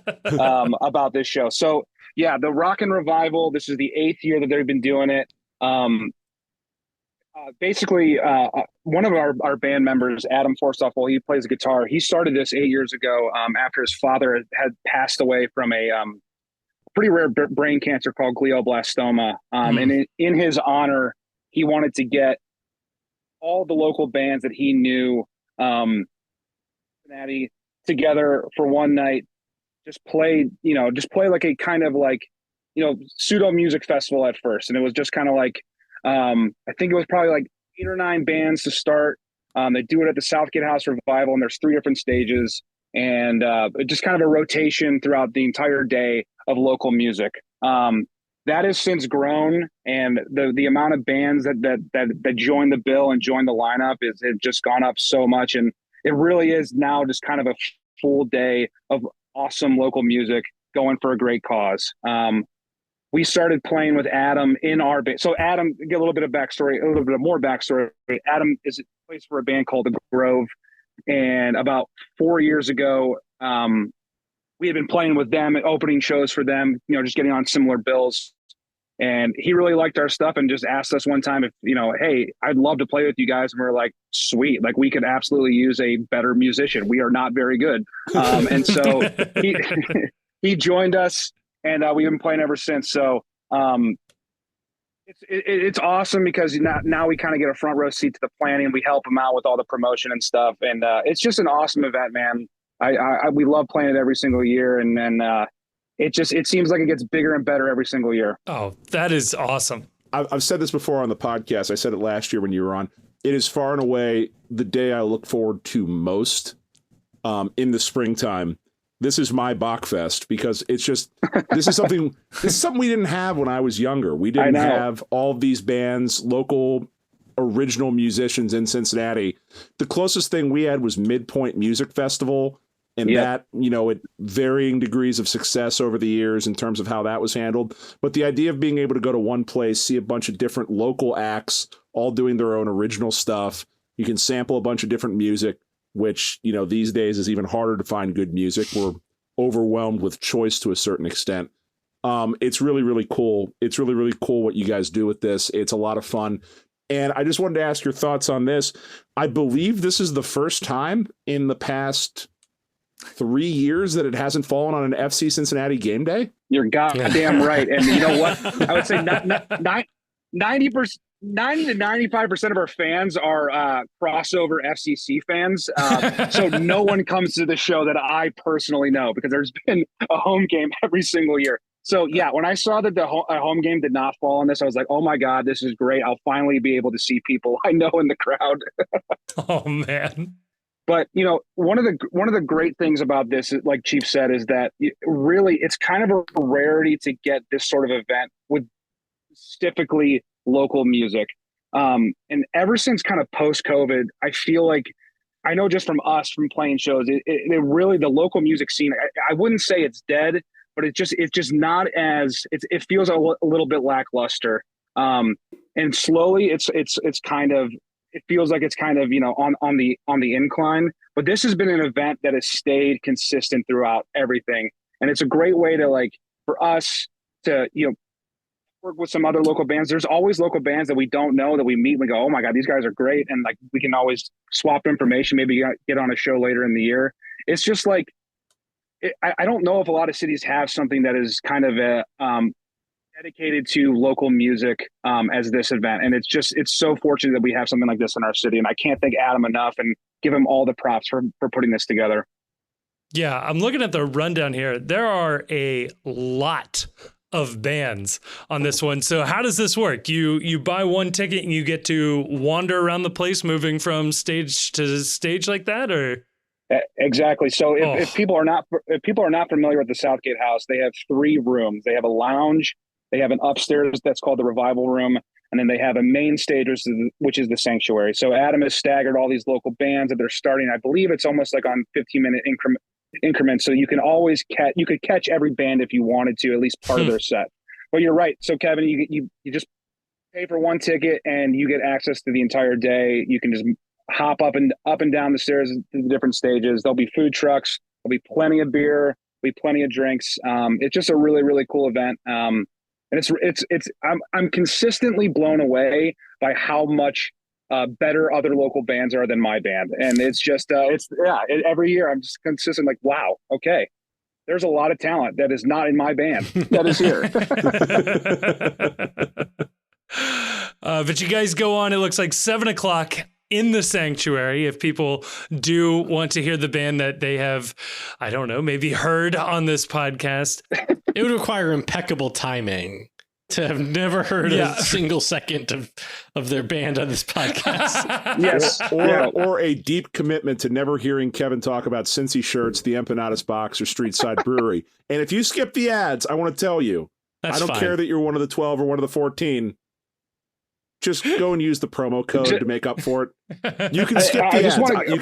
about this show. So, yeah, the Rockin' Revival, this is the 8th year that they've been doing it. Basically, one of our band members, Adam Forsthoefel, he plays guitar. He started this 8 years ago after his father had passed away from a pretty rare brain cancer called glioblastoma. And in his honor, he wanted to get all the local bands that he knew, Cincinnati, together for one night, just play like a kind of like, you know, pseudo music festival at first. And it was just kind of like, I think it was probably like 8 or 9 bands to start. They do it at the Southgate House Revival and there's 3 different stages and just kind of a rotation throughout the entire day of local music. That has since grown, and the amount of bands that join the bill and join the lineup has just gone up so much, and it really is now just kind of a full day of awesome local music going for a great cause. We started playing with Adam in our band. So Adam, get a little bit more backstory. Adam plays for a band called The Grove. And about 4 years ago, we had been playing with them and opening shows for them, just getting on similar bills. And he really liked our stuff and just asked us one time if, hey, I'd love to play with you guys. And we're like, sweet. Like, we could absolutely use a better musician. We are not very good. And so he joined us, and we've been playing ever since. So it's awesome because now we kind of get a front row seat to the planning. We help them out with all the promotion and stuff. And it's just an awesome event, man. We love playing it every single year. And it seems like it gets bigger and better every single year. Oh, that is awesome. I've said this before on the podcast. I said it last year when you were on. It is far and away the day I look forward to most in the springtime. This is my Bachfest because it's just, this is something we didn't have when I was younger. We didn't have all of these bands, local original musicians in Cincinnati. The closest thing we had was Midpoint Music Festival. And that, at varying degrees of success over the years in terms of how that was handled. But the idea of being able to go to one place, see a bunch of different local acts, all doing their own original stuff. You can sample a bunch of different music, which, these days is even harder to find good music. We're overwhelmed with choice to a certain extent. It's really, really cool. It's really, really cool what you guys do with this. It's a lot of fun. And I just wanted to ask your thoughts on this. I believe this is the first time in the past 3 years that it hasn't fallen on an FC Cincinnati game day. You're goddamn right. And you know what? I would say 90% to 95% of our fans are crossover FCC fans. So no one comes to the show that I personally know because there's been a home game every single year. So yeah, when I saw that the home game did not fall on this, I was like, oh my God, this is great. I'll finally be able to see people I know in the crowd. Oh man. But, one of the great things about this, like Chief said, is that really it's kind of a rarity to get this sort of event with specifically local music. And ever since kind of post-COVID, I feel like, I know just from us, from playing shows, it really, the local music scene, I wouldn't say it's dead, but it's just not as, it feels a little bit lackluster. And slowly it's kind of, it feels like it's kind of, on the incline, but this has been an event that has stayed consistent throughout everything. And it's a great way to for us to, work with some other local bands. There's always local bands that we don't know that we meet and we go, oh my God, these guys are great. And we can always swap information, maybe get on a show later in the year. It's just I don't know if a lot of cities have something that is kind of dedicated to local music as this event. And it's so fortunate that we have something like this in our city. And I can't thank Adam enough and give him all the props for putting this together. Yeah, I'm looking at the rundown here. There are a lot of bands on this one. So how does this work? You buy one ticket and you get to wander around the place, moving from stage to stage like that, or? Exactly. So if people are not familiar with the Southgate House, they have 3 rooms. They have a lounge. They have an upstairs that's called the Revival Room, and then they have a main stage, which is the Sanctuary. So Adam has staggered all these local bands that they're starting. I believe it's almost like on 15-minute increments. So you can always catch every band if you wanted to, at least part of their set. But you're right. So Kevin, you just pay for one ticket and you get access to the entire day. You can just hop up and down the stairs to the different stages. There'll be food trucks. There'll be plenty of beer. There'll be plenty of drinks. It's just a really, really cool event. And I'm consistently blown away by how much better other local bands are than my band. And it's just, every year I'm just consistent, like, wow, okay, there's a lot of talent that is not in my band that is here. But you guys go on, it looks like 7:00 in the Sanctuary. If people do want to hear the band that they have, I don't know, maybe heard on this podcast. It would require impeccable timing to have never heard a single second of their band on this podcast. Yes. Or a deep commitment to never hearing Kevin talk about Cincy shirts, the Empanadas Box, or Street Side Brewery. And if you skip the ads, I want to tell you, I don't care that you're one of the 12 or one of the 14. Just go and use the promo code to make up for it. You can skip the ads. I just want to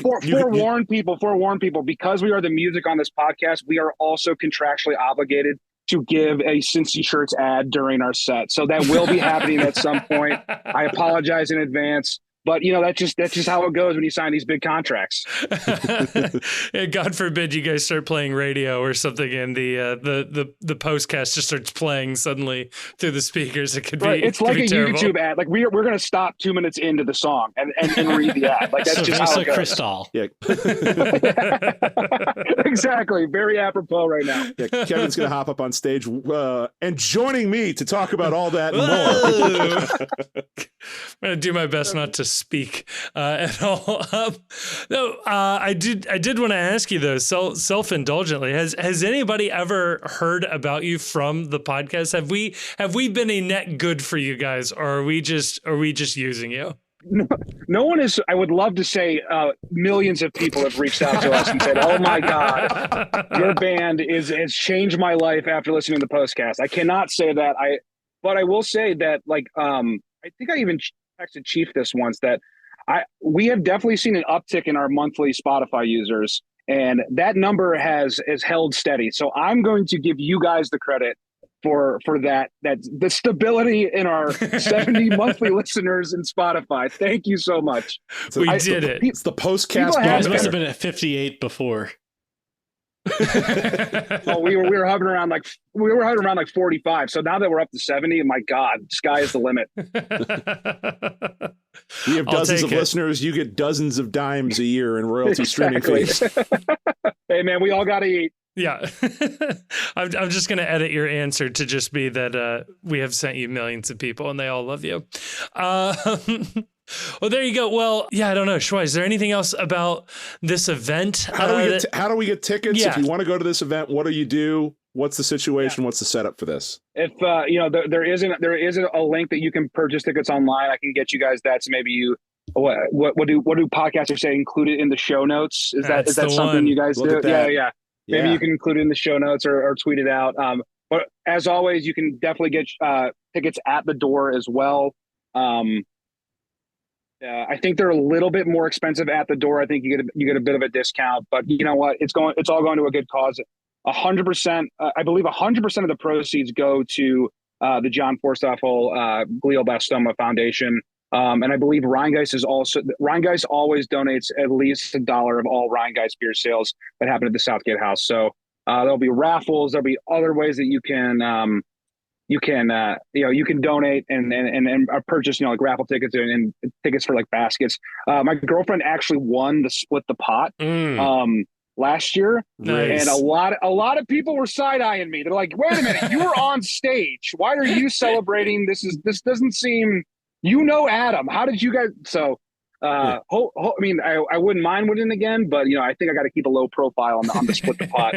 forewarn people, because we are the music on this podcast, we are also contractually obligated to give a Cincy Shirts ad during our set. So that will be happening at some point. I apologize in advance. But that's just how it goes when you sign these big contracts. And God forbid you guys start playing radio or something, and the postcast just starts playing suddenly through the speakers. It could be It's like a terrible. YouTube ad. Like we're going to stop 2 minutes into the song and read the ad. Like that's So just how it goes. Crystal. Yeah. Exactly. Very apropos right now. Yeah, Kevin's going to hop up on stage and joining me to talk about all that and more. I'm going to do my best not to speak at all. I did want to ask you though, self-indulgently, has anybody ever heard about you from the podcast? Have we been a net good for you guys, or are we just using you? No one is. I would love to say millions of people have reached out to us and said, "Oh my God, your band has changed my life after listening to the podcast." I cannot say that. But I will say that, like, I think I even texted Chief this once, that we have definitely seen an uptick in our monthly Spotify users, and that number has held steady. So I'm going to give you guys the credit for that the stability in our 70 monthly listeners in Spotify. Thank you so much. We did it. It's the postcast. It must have been at 58 before. Oh, we were hovering around like 45. So now that we're up to 70, my God, sky is the limit. We have dozens of listeners. You get dozens of dimes a year in royalty streaming fees. Hey man, we all got to eat. Yeah. I'm just going to edit your answer to just be that we have sent you millions of people and they all love you. Well, there you go. Well, yeah, I don't know. Shwy, is there anything else about this event? How do we get tickets? Yeah. If you want to go to this event, what do you do? What's the situation? Yeah. What's the setup for this? If there isn't a link that you can purchase tickets online, I can get you guys that. So maybe you what do podcasters say? Include it in the show notes. Is that something you guys do? Yeah. Maybe you can include it in the show notes or tweet it out. But as always, you can definitely get tickets at the door as well. I think they're a little bit more expensive at the door. I think you get a bit of a discount, but you know what? It's all going to a good cause. 100%. I believe 100% of the proceeds go to the John Forsthoefel Glioblastoma Foundation. And I believe Rheingeist always donates at least $1 of all Rheingeist beer sales that happen at the Southgate House. So there'll be raffles. There'll be other ways that you can donate and purchase, like raffle tickets and tickets for like baskets. My girlfriend actually won the Split the Pot last year. Nice. And a lot of people were side-eyeing me. They're like, wait a minute, you were on stage. Why are you celebrating? This doesn't seem, Adam, how did you guys? So, I mean, I wouldn't mind winning again, but I think I got to keep a low profile on the Split the Pot.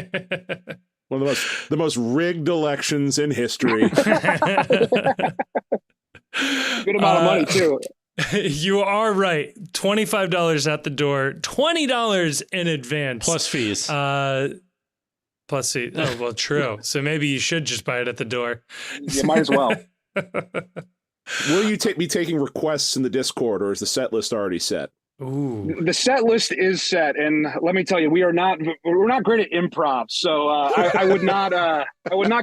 One of the most rigged elections in history. Good amount of money too. You are right. $25 at the door, $20 in advance. Plus fees. Plus fees. Oh, well, true. So maybe you should just buy it at the door. You might as well. Will you be taking requests in the Discord, or is the set list already set? Ooh. The set list is set, and let me tell you, we're not great at improv. So I would not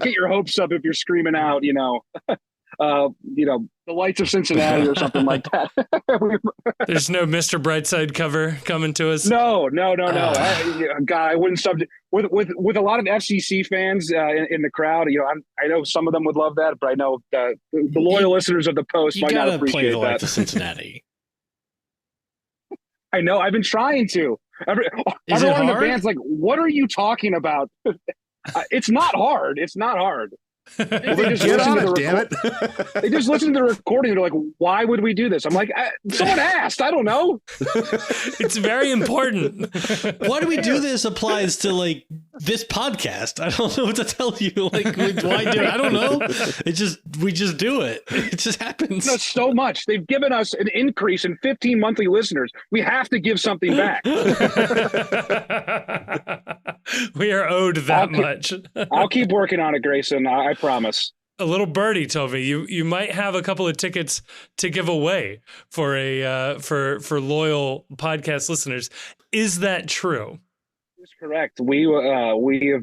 get your hopes up if you're screaming out, the lights of Cincinnati or something like that. There's no Mr. Brightside cover coming to us. No. God, I wouldn't subject with a lot of FCC fans in the crowd. I know some of them would love that, but I know the loyal listeners of the Post might not appreciate play the that. lights of Cincinnati. I know. I've been trying to. Everyone in the band's like, "What are you talking about?" It's not hard. It's not hard. Well, they just listen to They just listen to the recording. They're like, "Why would we do this?" I'm like, "Someone asked. I don't know." It's very important. Why do we do this applies to like this podcast. I don't know what to tell you. Like, why do it? I don't know. We just do it. It just happens. No, so much. They've given us an increase in 15 monthly listeners. We have to give something back. We are owed that much. I'll keep working on it, Grayson. I promise. A little birdie told me you might have a couple of tickets to give away for for loyal podcast listeners. Is that true? That's correct. We have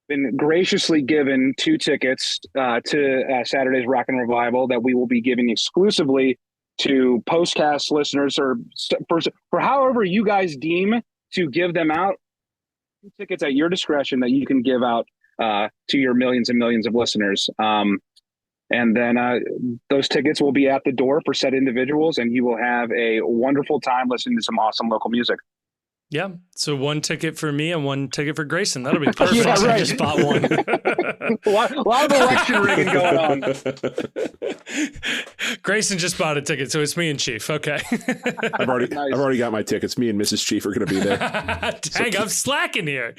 been graciously given 2 tickets to Saturday's Rock and Revival that we will be giving exclusively to postcast listeners or for however you guys deem to give them out tickets at your discretion that you can give out to your millions and millions of listeners. And then those tickets will be at the door for said individuals, and you will have a wonderful time listening to some awesome local music. Yeah. So 1 ticket for me and 1 ticket for Grayson. That'll be perfect. Yeah, right. I just bought one. a lot of election rigging going on. Grayson just bought a ticket, so it's me and Chief. Okay. I've already got my tickets. Me and Mrs. Chief are going to be there. Dang, I'm slacking here.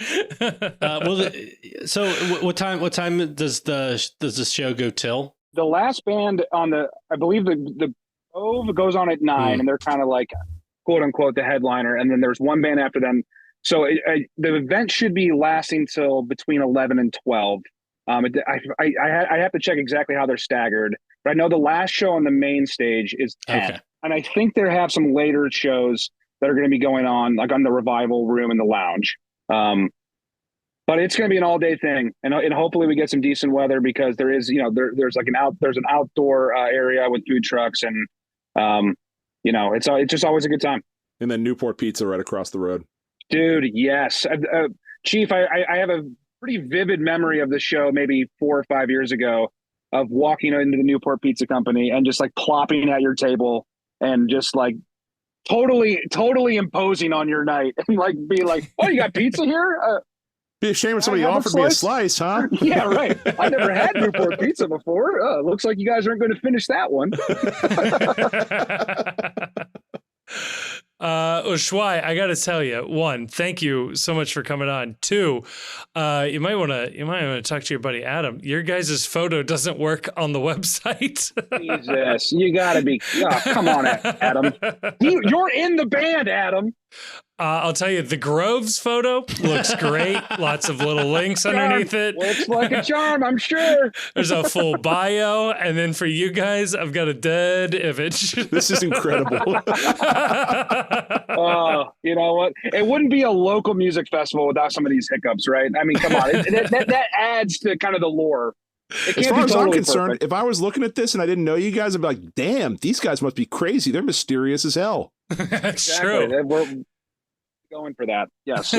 So what time does the show go till? The last band on I believe the Grove goes on at 9, and they're kind of like quote unquote the headliner, and then there's one band after them. So the event should be lasting till between 11 and 12. I have to check exactly how they're staggered, but I know the last show on the main stage is 10. Okay. And I think they have some later shows that are going to be going on, like on the Revival Room and the Lounge. But it's going to be an all-day thing, and hopefully we get some decent weather, because there is, there's an outdoor area with food trucks, and it's just always a good time. And then Newport Pizza right across the road. Dude, yes. Chief, I have a pretty vivid memory of the show maybe 4 or 5 years ago of walking into the Newport Pizza Company and just like plopping at your table and just like totally imposing on your night and like being like, oh, you got pizza here? Be a shame if somebody offered me a slice, huh? Yeah, right. I never had Newport Pizza before. Looks like you guys aren't going to finish that one. Shwy, I got to tell you, 1, thank you so much for coming on. 2, you might want to talk to your buddy Adam. Your guys' photo doesn't work on the website. Jesus, you got to be. Come on, Adam. You're in the band, Adam. I'll tell you, the Groves photo looks great. Lots of little links underneath it. Looks like a charm, I'm sure. There's a full bio. And then for you guys, I've got a dead image. This is incredible. You know what? It wouldn't be a local music festival without some of these hiccups, right? I mean, come on. That adds to kind of the lore. As far as I'm concerned, if I was looking at this and I didn't know you guys, I'd be like, damn, these guys must be crazy. They're mysterious as hell. That's exactly. True. We're going for that. Yes.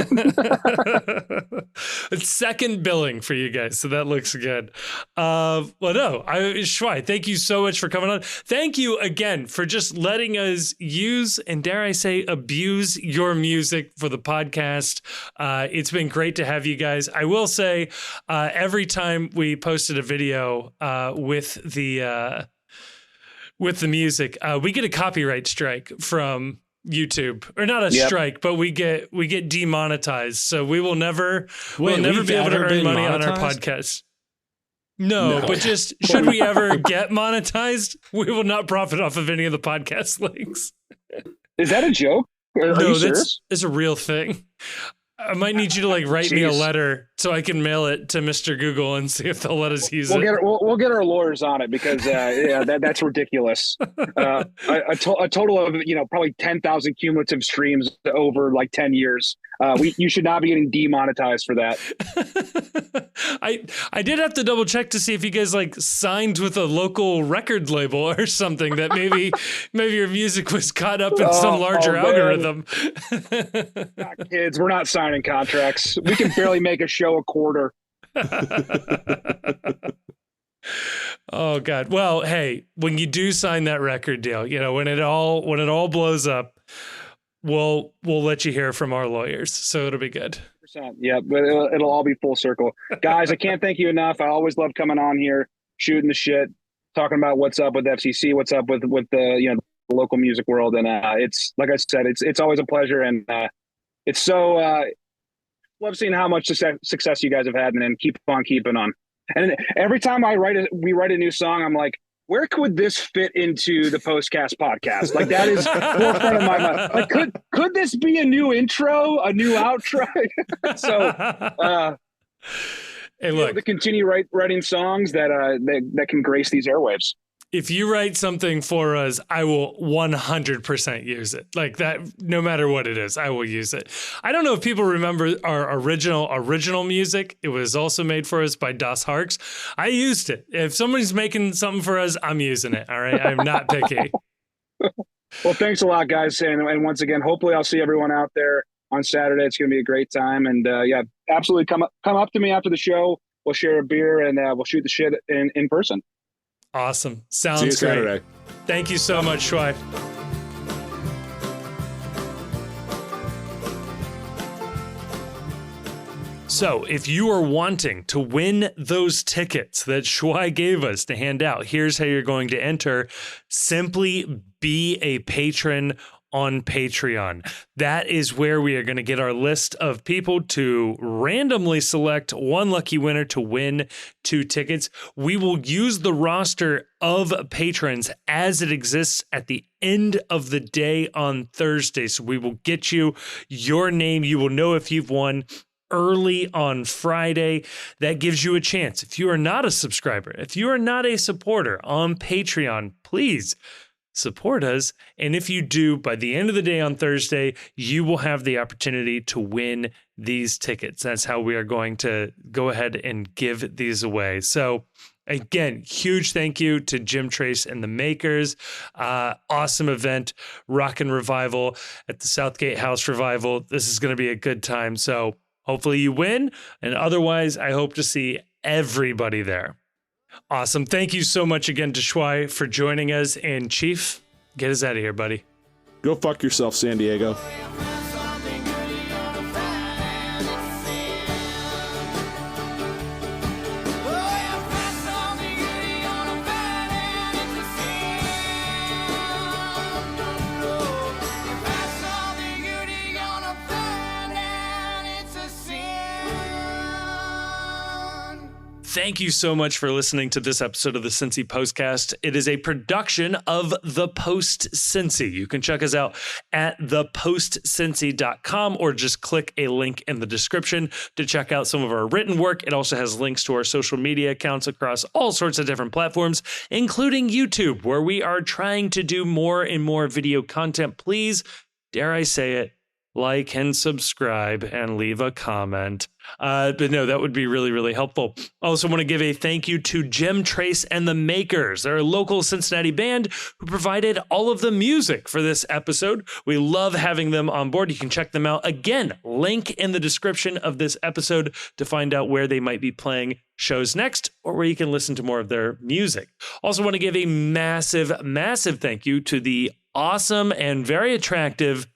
It's second billing for you guys, so that looks good. Shwy, thank you so much for coming on. Thank you again for just letting us use, and dare I say, abuse your music for the podcast. It's been great to have you guys. I will say, every time we posted a video with the music, we get a copyright strike from YouTube, or not a strike, but we get demonetized. So we will never be able to earn money on our podcast. No, but just should we ever get monetized, we will not profit off of any of the podcast links. Is that a joke? No, that's a real thing. I might need you to write me a letter so I can mail it to Mr. Google and see if they'll let us use it. We'll get our lawyers on it, because that's ridiculous. A total of probably 10,000 cumulative streams over 10 years. You should not be getting demonetized for that. I did have to double check to see if you guys signed with a local record label or something, that maybe your music was caught up in some larger algorithm. Kids, we're not signing contracts. We can barely make a show a quarter. Oh God. Well, hey, when you do sign that record deal, when it all blows up, we'll let you hear from our lawyers. So it'll be good. Yeah, but it'll all be full circle. Guys, I can't thank you enough. I always love coming on here, shooting the shit, talking about what's up with FCC, what's up with the the local music world, and it's like I said, it's always a pleasure, and it's so love seeing how much success you guys have had, and then keep on keeping on. And every time we write a new song, I'm like, where could this fit into the Postcast podcast? That is forefront of my mind. Could this be a new intro, a new outro? So, hey, look, to continue writing songs that can grace these airwaves. If you write something for us, I will 100% use it. That, no matter what it is, I will use it. I don't know if people remember our original music. It was also made for us by Das Harks. I used it. If somebody's making something for us, I'm using it. All right. I'm not picky. Well, thanks a lot, guys. And once again, hopefully I'll see everyone out there on Saturday. It's going to be a great time. And yeah, absolutely come up to me after the show. We'll share a beer and we'll shoot the shit in person. Awesome. See you Sounds great. Saturday. Thank you so much, Shwy. So, if you are wanting to win those tickets that Shwy gave us to hand out, here's how you're going to enter. Simply be a patron on Patreon. That is where we are going to get our list of people to randomly select one lucky winner to win 2 tickets. We will use the roster of patrons as it exists at the end of the day on Thursday. So we will get you your name. You will know if you've won early on Friday. That gives you a chance. If you are not a subscriber, if you are not a supporter on Patreon, please support us. And if you do, by the end of the day on Thursday, you will have the opportunity to win these tickets. That's how we are going to go ahead and give these away. So again, huge thank you to Jim Trace and the Makers. Awesome event, Rockin' Revival at the Southgate House Revival. This is going to be a good time. So hopefully you win. And otherwise, I hope to see everybody there. Awesome. Thank you so much again to Shwy for joining us. And Chief, get us out of here, buddy. Go fuck yourself, San Diego. Thank you so much for listening to this episode of the Cincy Postcast. It is a production of The Post Cincy. You can check us out at thepostcincy.com or just click a link in the description to check out some of our written work. It also has links to our social media accounts across all sorts of different platforms, including YouTube, where we are trying to do more and more video content. Please, dare I say it, like and subscribe and leave a comment. But no, that would be really, really helpful. Also want to give a thank you to Jim Trace and the Makers. They're a local Cincinnati band who provided all of the music for this episode. We love having them on board. You can check them out. Again, link in the description of this episode to find out where they might be playing shows next or where you can listen to more of their music. Also want to give a massive, massive thank you to the awesome and very attractive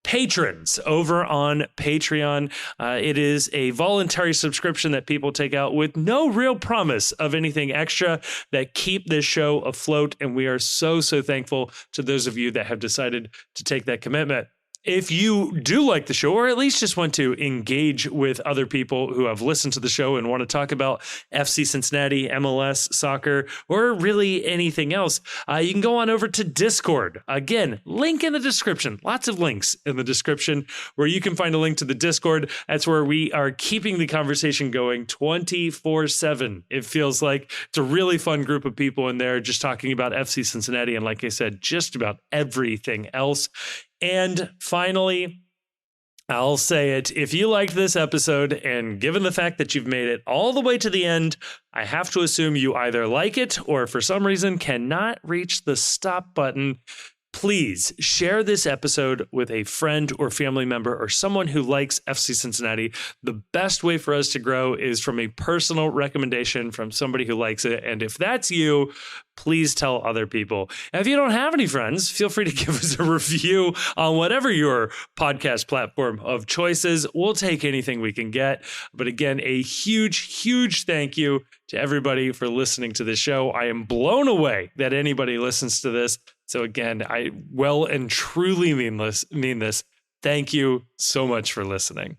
patrons over on Patreon. It is a voluntary subscription that people take out with no real promise of anything extra that keep this show afloat. And we are so, so thankful to those of you that have decided to take that commitment. If you do like the show, or at least just want to engage with other people who have listened to the show and want to talk about FC Cincinnati, MLS, soccer, or really anything else, you can go on over to Discord. Again, link in the description. Lots of links in the description where you can find a link to the Discord. That's where we are keeping the conversation going 24/7. It feels like it's a really fun group of people in there just talking about FC Cincinnati. And like I said, just about everything else. And finally, I'll say it. If you liked this episode, and given the fact that you've made it all the way to the end, I have to assume you either like it or for some reason cannot reach the stop button. Please share this episode with a friend or family member or someone who likes FC Cincinnati. The best way for us to grow is from a personal recommendation from somebody who likes it. And if that's you, please tell other people. And if you don't have any friends, feel free to give us a review on whatever your podcast platform of choice is. We'll take anything we can get. But again, a huge, huge thank you to everybody for listening to this show. I am blown away that anybody listens to this. So again, I well and truly mean this. Thank you so much for listening.